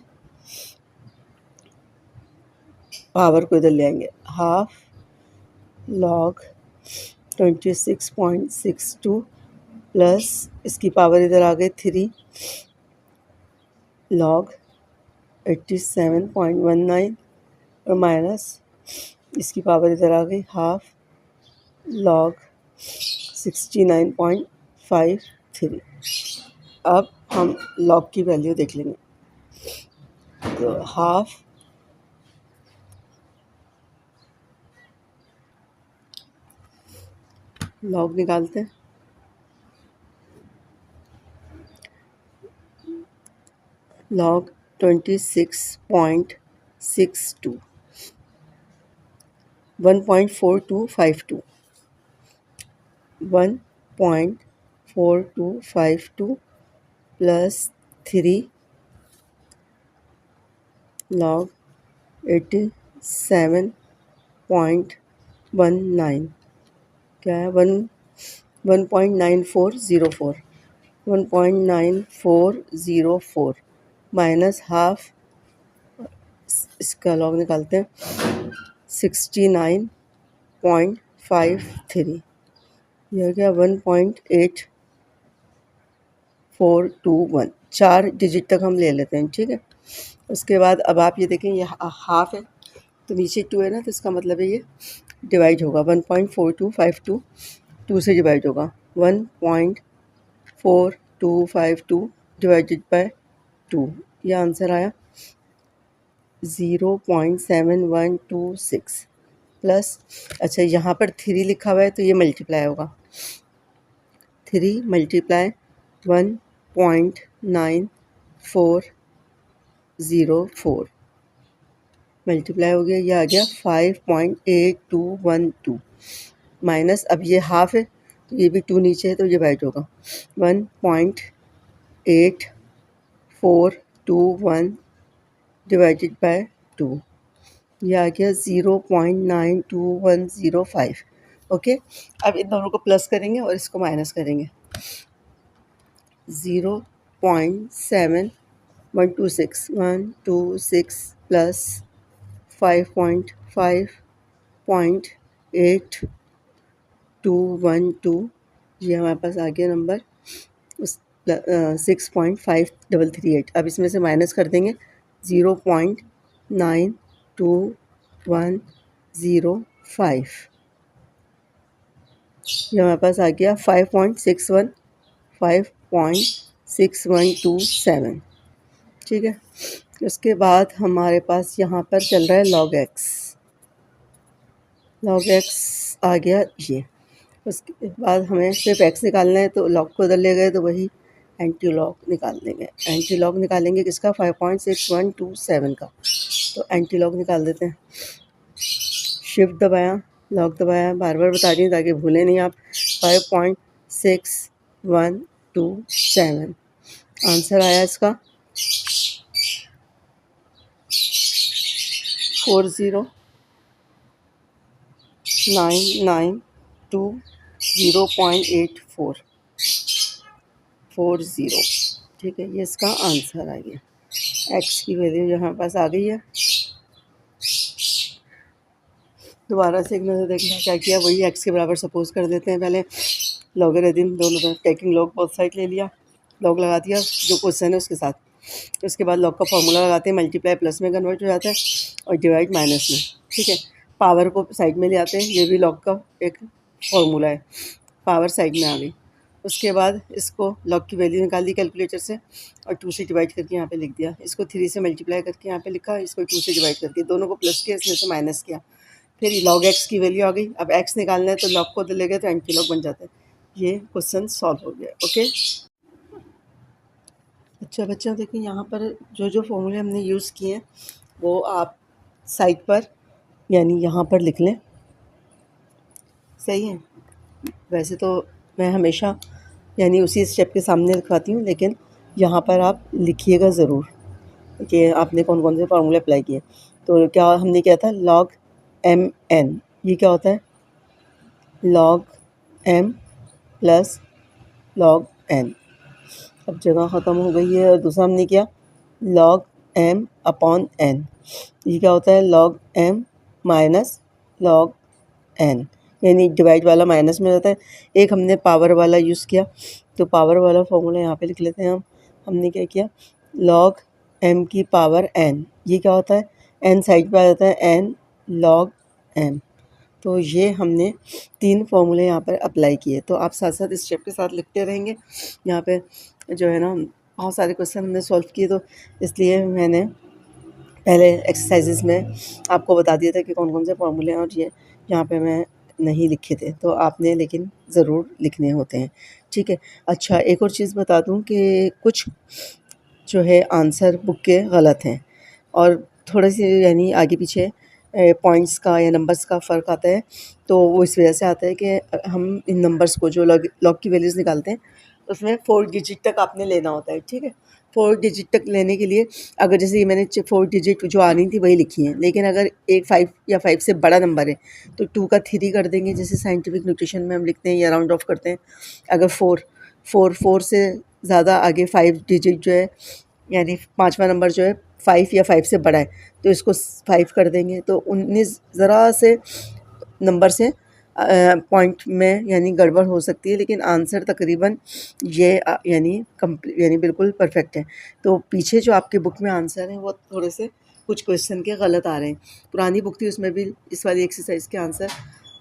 पावर को इधर ले आएंगे। हाफ लॉग 26.62 प्लस इसकी पावर इधर आ गई 3 लॉग 87.19 और माइनस इसकी पावर इधर आ गई हाफ लॉग 69.53। अब हम लॉग की वैल्यू देख लेंगे, तो हाफ लॉग निकालते हैं। लॉग 26.62 1.4252 1.4252 प्लस 3 लॉग 87.19 क्या है, 1.9404 1.9404 माइनस हाफ, इसका लॉग निकालते हैं 69.53, यह हो गया 1.8421, 4 डिजिट तक हम ले लेते हैं। ठीक है, उसके बाद अब आप ये देखें, ये हाफ है तो नीचे 2 है ना, तो इसका मतलब है ये डिवाइड होगा। 1.4252 2 से डिवाइड होगा। 1.4252 डिवाइडेड बाय 2, ये आंसर आया 0.7126 प्लस, अच्छा यहाँ पर 3 लिखा हुआ है तो ये मल्टीप्लाई होगा। 3 मल्टीप्लाई 1.9404 मल्टीप्लाई हो गया, ये आ गया 5.8212 माइनस, अब ये हाफ है तो ये भी 2 नीचे है तो डिवाइड होगा। 1.8421 डिवाइडेड बाय 2, ये आ गया 0.92105। ओके, अब इन दोनों को प्लस करेंगे और इसको माइनस करेंगे। 0.7126 प्लस 5.8212, ये हमारे पास आ गया नंबर उस 6.5338। अब इसमें से माइनस कर देंगे 0.92105, ये हमारे पास आ गया 5.6127। ठीक है, उसके बाद हमारे पास यहाँ पर चल रहा है log x आ गया ये। उसके बाद हमें सिर्फ x निकालना है, तो log को उधर ले गए तो वही एंटी लॉग निकाल देंगे। एंटी लॉग निकालेंगे किसका? 5.6127 का। तो एंटी लॉग निकाल देते हैं। शिफ्ट दबाया, लॉक दबाया, बार बार बता रही हूँ ताकि भूलें नहीं आप। 5.6127 आंसर आया इसका 40992 0.8440। ठीक है, ये इसका आंसर आ गया। एक्स की वैल्यू यहाँ पास आ गई है। दोबारा से एक नज़र देखना क्या किया, वही एक्स के बराबर सपोज कर देते हैं। पहले लॉगरिथम दोनों तरफ टेकिंग लॉग बोथ साइड ले लिया, लॉग लगा दिया जो क्वेश्चन है उसके साथ। उसके बाद लॉग का फॉर्मूला लगाते हैं, मल्टीप्लाई प्लस में कन्वर्ट हो जाता है और डिवाइड माइनस में। ठीक है, पावर को साइड में ले आते हैं, ये भी लॉग का एक फॉर्मूला है। पावर साइड में आ गई। उसके बाद इसको लॉग की वैल्यू निकाल दी कैलकुलेटर से और 2 से डिवाइड करके यहाँ पे लिख दिया। इसको 3 से मल्टीप्लाई करके यहाँ पे लिखा, इसको 2 से डिवाइड करके, दोनों को प्लस किया, इसमें से माइनस किया। फिर log x की वैल्यू आ गई। अब x निकालना है तो log को ले गए तो एंटी लॉग बन जाता है। ये क्वेश्चन सॉल्व हो गया। ओके, अच्छा बच्चों देखिए, यहाँ पर जो जो फॉर्मूले हमने यूज़ किए हैं वो आप साइड पर यानी यहाँ पर लिख लें। सही है, वैसे तो मैं हमेशा यानी उसी स्टेप के सामने लिखवाती हूँ, लेकिन यहाँ पर आप लिखिएगा ज़रूर कि आपने कौन कौन से फार्मूले अप्लाई किए। तो क्या हमने किया था, log mn, ये क्या होता है? log m plus log n। अब जगह ख़त्म हो गई है। और दूसरा हमने किया log m अपॉन n, ये क्या होता है? log m minus log n, यानी डिवाइड वाला माइनस में जाता है। एक हमने पावर वाला यूज़ किया, तो पावर वाला फॉर्मूला यहाँ पे लिख लेते हैं हम। हमने क्या किया, log m की पावर n, ये क्या होता है? n साइड पे आ जाता है, n log m। तो ये हमने 3 फॉर्मूले यहाँ पर अप्लाई किए। तो आप साथ साथ इस स्टेप के साथ लिखते रहेंगे। यहाँ पे जो है ना बहुत सारे क्वेश्चन हमने सॉल्व किए, तो इसलिए मैंने पहले एक्सरसाइजेस में आपको बता दिया था कि कौन कौन से फॉर्मूले हैं, और ये यहाँ पे मैं नहीं लिखे थे, तो आपने लेकिन ज़रूर लिखने होते हैं। ठीक है, अच्छा एक और चीज़ बता दूँ कि कुछ जो है आंसर बुक के गलत हैं, और थोड़े से यानी आगे पीछे पॉइंट्स का या नंबर्स का फ़र्क आता है। तो वो इस वजह से आता है कि हम इन नंबर्स को जो लॉग की वैल्यूज़ निकालते हैं उसमें 4 डिजिट तक आपने लेना होता है। ठीक है, 4 डिजिट तक लेने के लिए अगर जैसे ये मैंने 4 डिजिट जो आनी थी वही लिखी हैं, लेकिन अगर एक 5 या 5 से बड़ा नंबर है तो 2 का 3 कर देंगे, जैसे साइंटिफिक नोटेशन में हम लिखते हैं या राउंड ऑफ करते हैं। अगर 4 से ज़्यादा आगे 5 डिजिट जो है यानी 5वां नंबर जो है 5 या 5 से बड़ा है तो इसको 5 कर देंगे। तो 19 ज़रा से नंबर से पॉइंट में यानी गड़बड़ हो सकती है, लेकिन आंसर तकरीबन ये यानी बिल्कुल परफेक्ट है। तो पीछे जो आपके बुक में आंसर हैं वो थोड़े से कुछ क्वेश्चन के गलत आ रहे हैं। पुरानी बुक थी उसमें भी इस वाली एक्सरसाइज के आंसर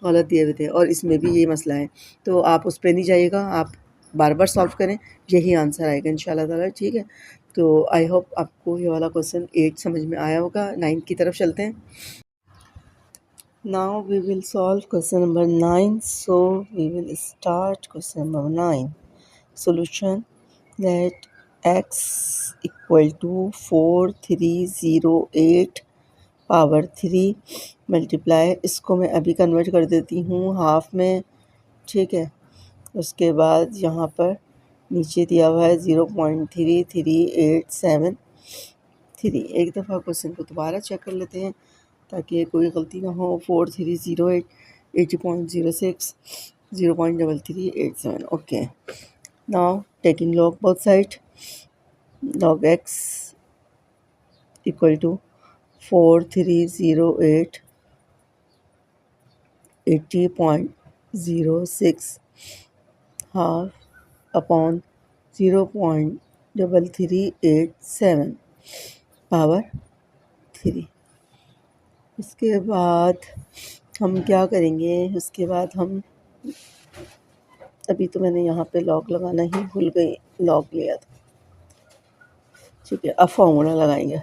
गलत दिए हुए थे, और इसमें भी ये मसला है। तो आप उस पर नहीं जाइएगा, आप बार बार सॉल्व करें, यही आंसर आएगा इंशाल्लाह ताला। ठीक है, तो आई होप आपको ये वाला क्वेश्चन 8 समझ में आया होगा। 9 की तरफ चलते हैं। Now we will solve question number 9. So we will start question number 9. Solution: let x equal to 4308 power 3 multiply, इसको मैं अभी कन्वर्ट कर देती हूँ हाफ में। ठीक है, उसके बाद यहाँ पर नीचे दिया हुआ है 0.33873। एक दफ़ा क्वेश्चन को दोबारा चेक कर लेते हैं ताकि कोई गलती ना हो। 4308 80.06 0.3387। Okay, now taking log both side, log x equal to 4308 80.06 half upon 0.3387 power 3। इसके बाद हम क्या करेंगे, उसके बाद हम अभी तो मैंने यहाँ पे लॉग लगाना ही भूल गई, लॉग लिया था। ठीक है, अब फॉर्मूला लगाएंगे।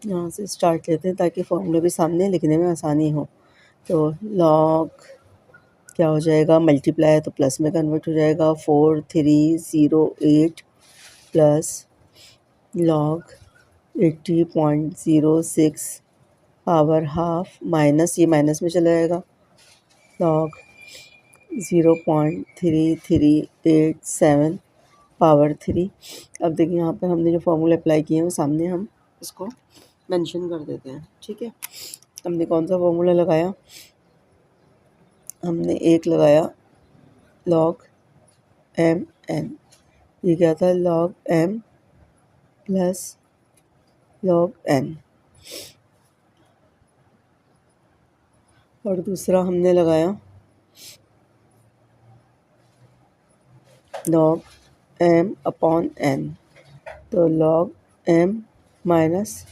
यहाँ से स्टार्ट लेते हैं ताकि फॉर्मूला भी सामने लिखने में आसानी हो। तो लॉग क्या हो जाएगा, मल्टीप्लाई है तो प्लस में कन्वर्ट हो जाएगा, 4308 plus log 80.06 power half minus, ये माइनस में चला जाएगा, लॉग 0.3387 पावर 3। अब देखिए यहाँ पर हमने जो फॉर्मूला अप्लाई किए हैं वो सामने हम इसको मेंशन कर देते हैं। ठीक है, हमने कौन सा फॉर्मूला लगाया, हमने एक लगाया लॉग एम एन, ये क्या था, log m plus log n, और दूसरा हमने लगाया लॉग एम अपॉन एन, तो log m minus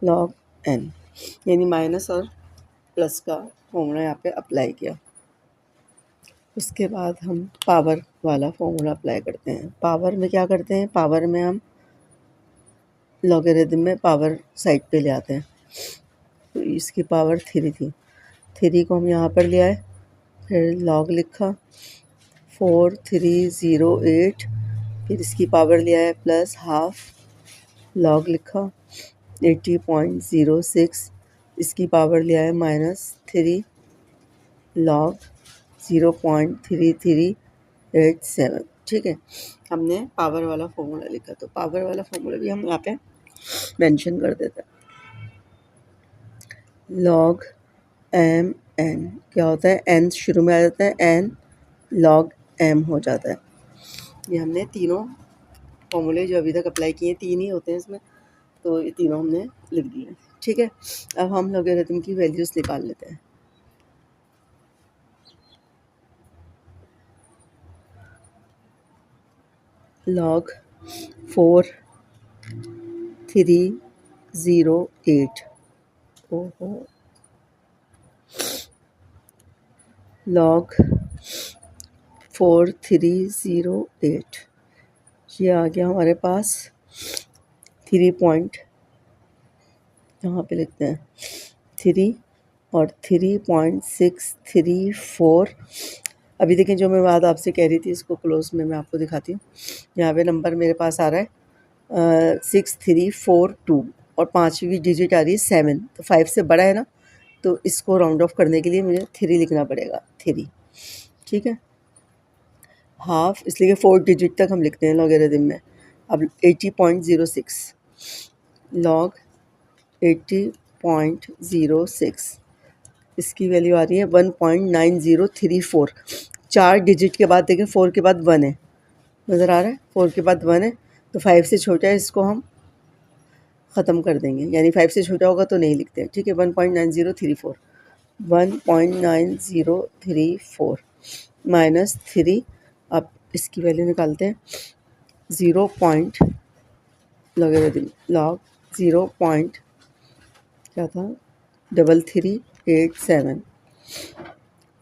log n, यानी माइनस और प्लस का फॉर्मूला यहाँ पे अप्लाई किया। उसके बाद हम पावर वाला फॉर्मूला अप्लाई करते हैं। पावर में क्या करते हैं, पावर में हम लॉगरिथम में पावर साइड पे ले आते हैं। तो इसकी पावर 3 थी, 3 को हम यहाँ पर ले आए, फिर लॉग लिखा 4308, फिर इसकी पावर ले आए प्लस हाफ, लॉग लिखा 80.06, इसकी पावर ले आए -3, लॉग 0.3387। ठीक है, हमने पावर वाला फॉर्मूला लिखा, तो पावर वाला फॉर्मूला भी हम यहाँ पे मेंशन कर देते हैं। लॉग एम एन क्या होता है, एन शुरू में आ जाता है, एन लॉग एम हो जाता है। ये हमने तीनों फॉर्मूले जो अभी तक अप्लाई किए, 3 ही होते हैं इसमें, तो ये तीनों हमने लिख दिए। ठीक है, अब हम लॉगरिथम की वैल्यूज़ निकाल लेते हैं। लॉग 4308, ओहो, लॉग 4308, ये आ गया हमारे पास 3 पॉइंट, यहाँ पे लिखते हैं 3 और 3.634। अभी देखें, जो मैं बात आपसे कह रही थी इसको क्लोज में मैं आपको दिखाती हूँ। यहाँ पे नंबर मेरे पास आ रहा है 6342 और 5वीं डिजिट आ रही है 7, तो 5 से बड़ा है ना, तो इसको राउंड ऑफ करने के लिए मुझे 3 लिखना पड़ेगा, 3। ठीक है, हाफ इसलिए 4 डिजिट तक हम लिखते हैं लॉगरिथम में। अब 80.06 लॉग 80.06, इसकी वैल्यू आ रही है 1.9034। 4 डिजिट के बाद देखें 4 के बाद 1 है, नज़र आ रहा है, 4 के बाद 1 है, तो 5 से छोटा है, इसको हम ख़त्म कर देंगे, यानी 5 से छोटा होगा तो नहीं लिखते हैं। ठीक है, 1.9034, 1.9034 माइनस 3, अब इसकी वैल्यू निकालते हैं, 0 पॉइंट लॉग 0 पॉइंट क्या था 3387,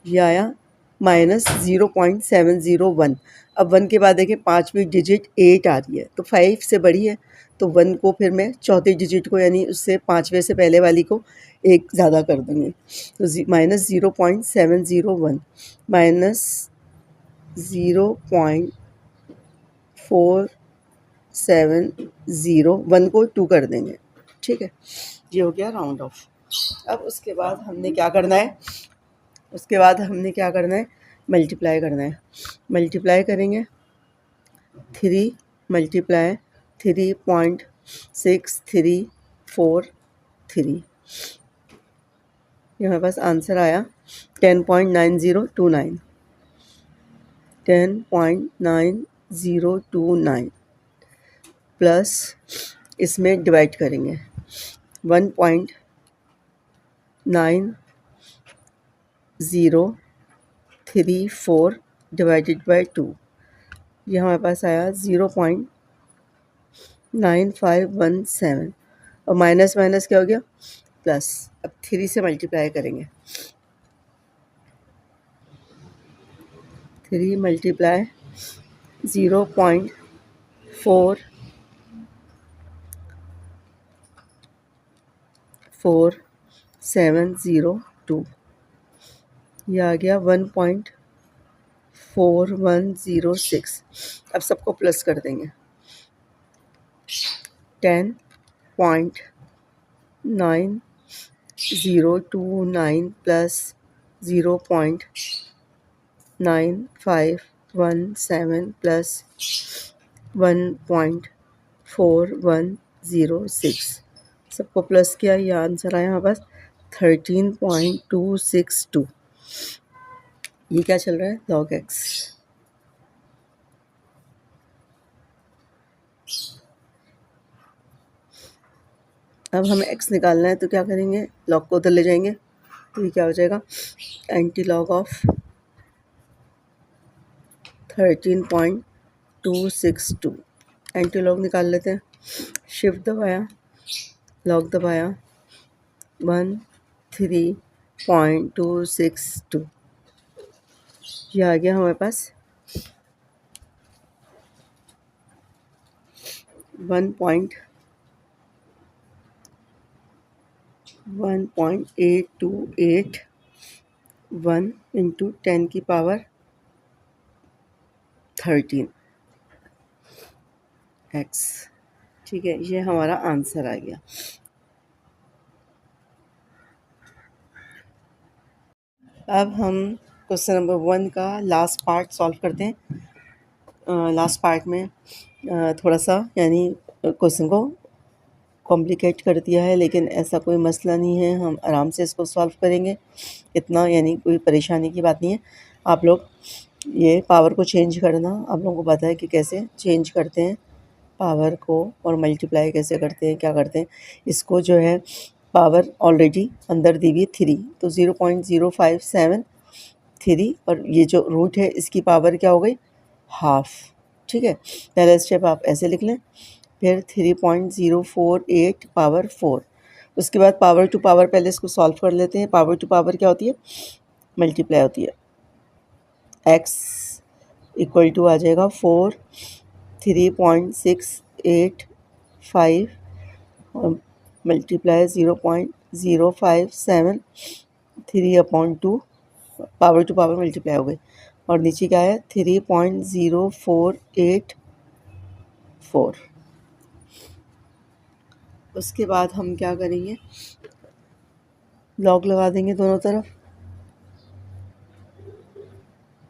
ये आया माइनस 0.701। अब 1 के बाद देखें 5वीं डिजिट 8 आ रही है, तो 5 से बड़ी है, तो 1 को फिर मैं चौथी डिजिट को, यानी उससे 5वें से पहले वाली को 1 ज़्यादा कर दूँगी, तो माइनस 0.701 माइनस 0.470, 1 को 2 कर देंगे। ठीक है, ये हो गया राउंड ऑफ। अब उसके बाद हमने क्या करना है, मल्टीप्लाई करना है। मल्टीप्लाई करेंगे 3 मल्टीप्लाई 3.6343, ये हमारे पास आंसर आया 10.9029, 10.9029 प्लस इसमें डिवाइड करेंगे 1.9034 डिवाइडेड बाई 2, ये हमारे पास आया 0.9517, और माइनस माइनस क्या हो गया, प्लस। अब 3 से मल्टीप्लाई करेंगे, 3 मल्टीप्लाई 0.4 1.4702, ये आ गया 1.4106। अब सबको प्लस कर देंगे। 10.9029 प्लस 0.9517 प्लस 1.4106, सबको प्लस किया, ये आंसर आया हमारे पास 13.262। ये क्या चल रहा है, log x। अब हमें x निकालना है तो क्या करेंगे, log को उधर ले जाएंगे, तो ये क्या हो जाएगा, anti log of 13.262। Anti log निकाल लेते हैं, शिफ्ट दबाया, लॉग दबाया, 13.262, ये आ गया हमारे पास 1.8281 इंटू 10 की पावर 13 x। ठीक है, ये हमारा आंसर आ गया। अब हम क्वेश्चन नंबर 1 का लास्ट पार्ट सॉल्व करते हैं। लास्ट पार्ट में थोड़ा सा यानी क्वेश्चन को कॉम्प्लिकेट कर दिया है, लेकिन ऐसा कोई मसला नहीं है, हम आराम से इसको सॉल्व करेंगे, इतना यानी कोई परेशानी की बात नहीं है। आप लोग ये पावर को चेंज करना, आप लोगों को पता है कि कैसे चेंज करते हैं पावर को, और मल्टीप्लाई कैसे करते हैं, क्या करते हैं। इसको जो है पावर ऑलरेडी अंदर दी हुई है 3, तो 0.0573, और ये जो रूट है इसकी पावर क्या हो गई, हाफ। ठीक है, पहला स्टेप आप ऐसे लिख लें, फिर 3.048 पावर 4, उसके बाद पावर टू पावर पहले इसको सॉल्व कर लेते हैं। पावर टू पावर क्या होती है, मल्टीप्लाई होती है। x इक्वल टू आ जाएगा 4, 3.685 और multiply 0.057, 3/2, power two power multiply हो गई, और नीचे क्या है 3.0484। उसके बाद हम क्या करेंगे, लॉग लगा देंगे दोनों तरफ,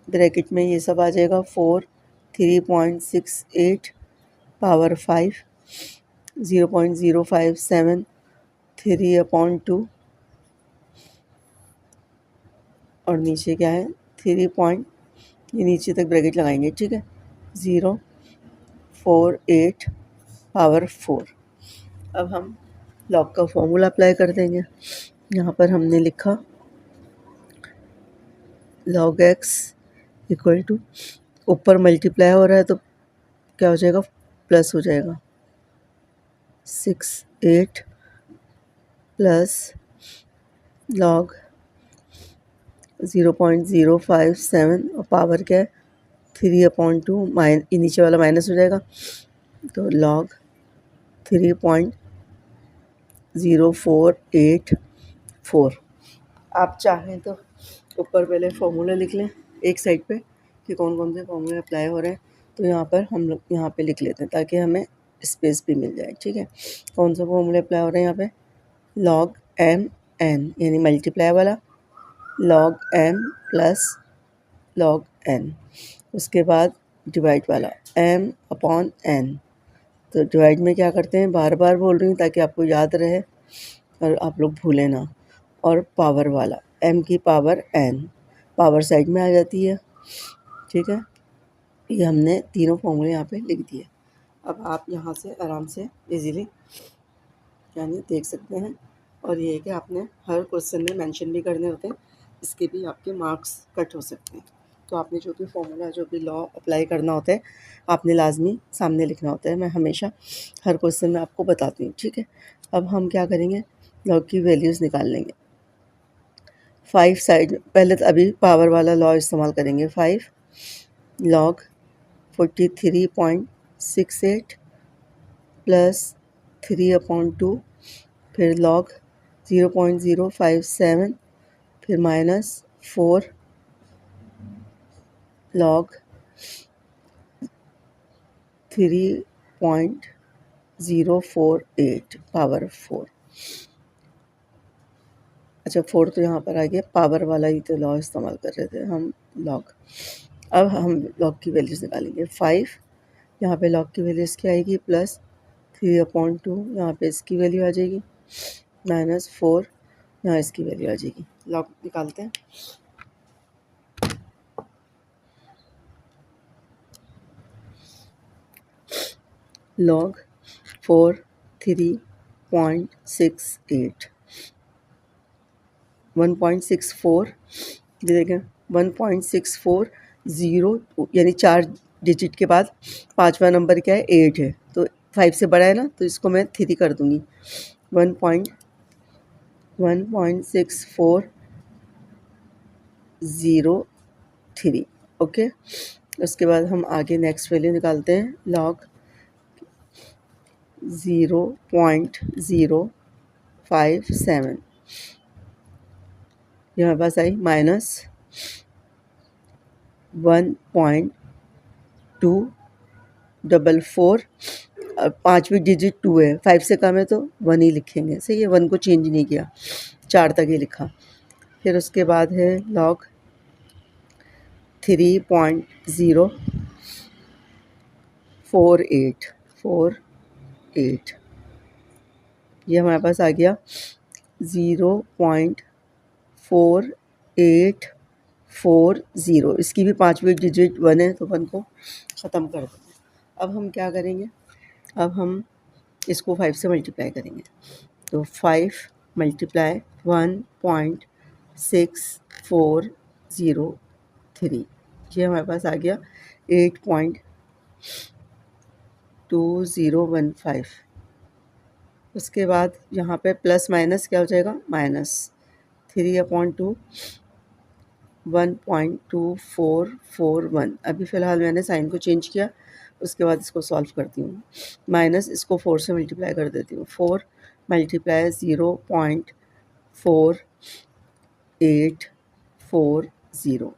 ब्रैकेट में ये सब आ जाएगा 4, 3.68 पावर 5, 0.057, 3/2, और नीचे क्या है 3 ये नीचे तक ब्रैकेट लगाएंगे। ठीक है, 0.48 पावर 4। अब हम लॉग का फॉर्मूला अप्लाई कर देंगे। यहाँ पर हमने लिखा log x इक्वल टू, ऊपर मल्टीप्लाई हो रहा है तो क्या हो जाएगा, प्लस हो जाएगा, 68 प्लस लॉग 0.057, और पावर क्या है 3/2, नीचे वाला माइनस हो जाएगा, तो लॉग 3.0484। आप चाहें तो ऊपर पहले फॉर्मूला लिख लें एक साइड पे कि कौन कौन से फॉर्मूले अप्लाई हो रहे हैं, तो यहाँ पर हम लोग यहाँ पे लिख लेते हैं ताकि हमें स्पेस भी मिल जाए। ठीक है, कौन सा फॉर्मूले अप्लाई हो रहे हैं यहाँ पे, लॉग m n यानी मल्टीप्लाई वाला, log m plus log n, उसके बाद डिवाइड वाला m/n। तो डिवाइड में क्या करते हैं, बार बार बोल रही हूँ ताकि आपको याद रहे और आप लोग भूलें ना, और पावर वाला m की पावर n, पावर साइड में आ जाती है। ठीक है, ये हमने तीनों फॉर्मूले यहाँ पे लिख दिए। अब आप यहाँ से आराम से इजीली यानी देख सकते हैं, और ये है कि आपने हर क्वेश्चन में मेंशन भी करने होते हैं, इसके भी आपके मार्क्स कट हो सकते हैं। तो आपने जो भी फॉर्मूला, जो भी लॉ अप्लाई करना होता है, आपने लाजमी सामने लिखना होता है। मैं हमेशा हर क्वेश्चन में आपको बताती हूँ। ठीक है, अब हम क्या करेंगे, लॉग की वैल्यूज़ निकाल लेंगे। 5 साइड, पहले तो अभी पावर वाला लॉ इस्तेमाल करेंगे। 5 लॉग 43.68 प्लस 3/2, फिर लॉग 0.057, फिर -4 log 3.048 पावर 4। अच्छा 4 तो यहाँ पर आ गया, पावर वाला ही तो लॉ इस्तेमाल कर रहे थे हम, लॉग। अब हम लॉग की वैल्यूज़ निकालेंगे। 5 यहाँ पे लॉग की वैल्यू इसकी आएगी, प्लस 3/2 यहाँ पे इसकी वैल्यू आ जाएगी, -4 यहाँ इसकी वैल्यू आ जाएगी। लॉग निकालते हैं। लॉग 43.68 1.64, ये देखें 1.64 यानी 4 डिजिट के बाद पाँचवा नंबर क्या है, 8 है, तो 5 से बड़ा है ना, तो इसको मैं 3 कर दूँगी। 1.6403। ओके, उसके बाद हम आगे नेक्स्ट वैल्यू निकालते हैं। लॉग 0.057 ये हमारे पास आई, -1.244। पाँचवीं डिजिट 2 है, 5 से कम है तो 1 ही लिखेंगे, सही है, 1 को चेंज नहीं किया, 4 तक ही लिखा। फिर उसके बाद है लॉग 3.048 ये हमारे पास आ गया 0.4840। इसकी भी पाँचवीं डिजिट 1 है, तो 1 को ख़त्म कर देंगे। अब हम क्या करेंगे, अब हम इसको 5 से मल्टीप्लाई करेंगे, तो 5 × 1.6403 ये हमारे पास आ गया 8.2015। उसके बाद यहाँ पे प्लस माइनस क्या हो जाएगा, -3/2 1.2441। अभी फ़िलहाल मैंने साइन को चेंज किया, उसके बाद इसको सॉल्व करती हूँ। माइनस इसको 4 से मल्टीप्लाई कर देती हूँ, 4 × 0.4840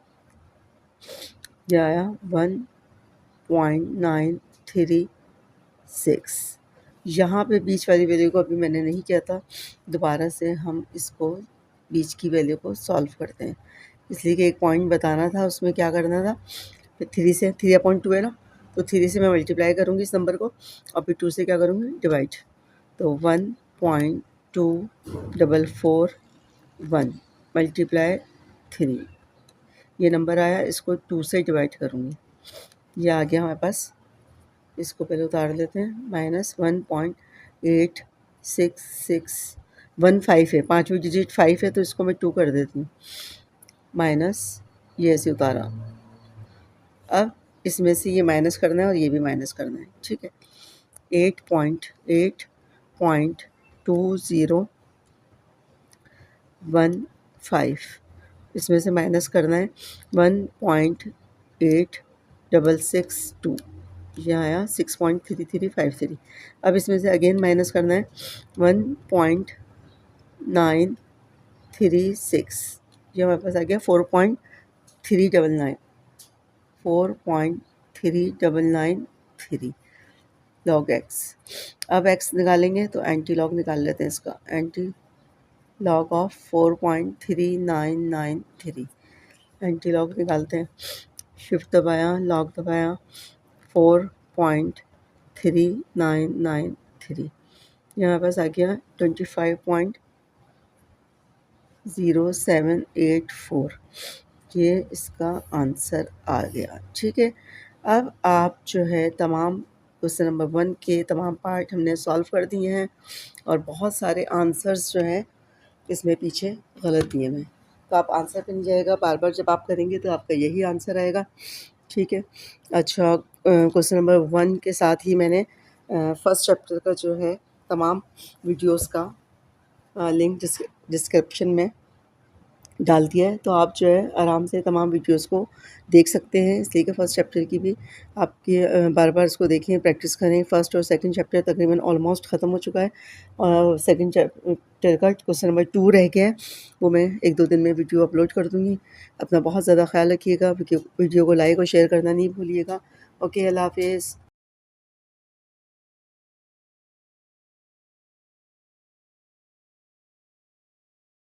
ये आया 1.936। यहाँ पे बीच वाली वैल्यू को अभी मैंने नहीं किया था, दोबारा से हम इसको बीच की वैल्यू को सॉल्व करते हैं, इसलिए कि एक पॉइंट बताना था, उसमें क्या करना था। फिर 3 से 3/2 है ना, तो 3 से मैं मल्टीप्लाई करूँगी इस नंबर को, और फिर 2 से क्या करूँगी, डिवाइड। तो 1.2441 मल्टीप्लाई 3 ये नंबर आया, इसको 2 से डिवाइड करूँगी, ये आ गया हमारे पास। इसको पहले उतार लेते हैं, -1.8661 है, पाँचवीं डिजिट 5 है, तो इसको मैं 2 कर देती हूँ, माइनस ये ऐसे उतारा। अब इसमें से ये माइनस करना है और ये भी माइनस करना है, ठीक है। 8.2015 इसमें से माइनस करना है 1.8662 ये आया 6.3353। अब इसमें से अगेन माइनस करना है 1.936 ये हमारे पास आ गया 4.3993 लॉग एक्स। अब एक्स निकालेंगे तो एंटी लॉग निकाल लेते हैं इसका, anti log of 4.3993 anti log निकालते हैं। शिफ्ट दबाया, लॉग दबाया, 4.3993 यहाँ पास आ गया 25.0784 ये इसका आंसर आ गया, ठीक है। अब आप जो है तमाम क्वेश्चन नंबर 1 के तमाम पार्ट हमने सॉल्व कर दिए हैं, और बहुत सारे आंसर्स जो हैं इसमें पीछे गलत दिए हुए हैं, तो आप आंसर पे नहीं जाएगा, बार बार जब आप करेंगे तो आपका यही आंसर आएगा, ठीक है। अच्छा क्वेश्चन नंबर 1 के साथ ही मैंने फर्स्ट चैप्टर का जो है तमाम वीडियोस का लिंक डिस्क्रिप्शन में डाल दिया है, तो आप जो है आराम से तमाम वीडियोज़ को देख सकते हैं। इसलिए कि फ़र्स्ट चैप्टर की भी आपके बार-बार इसको देखें, प्रैक्टिस करें। फ़र्स्ट और सेकंड चैप्टर तकरीबन ऑलमोस्ट ख़त्म हो चुका है और सेकंड चैप्टर का क्वेश्चन नंबर 2 रह गया है, वो मैं 1-2 दिन में वीडियो अपलोड कर दूँगी। अपना बहुत ज़्यादा ख़्याल रखिएगा, वीडियो को लाइक और शेयर करना नहीं भूलिएगा। ओके, अल्लाह हाफ़िज़।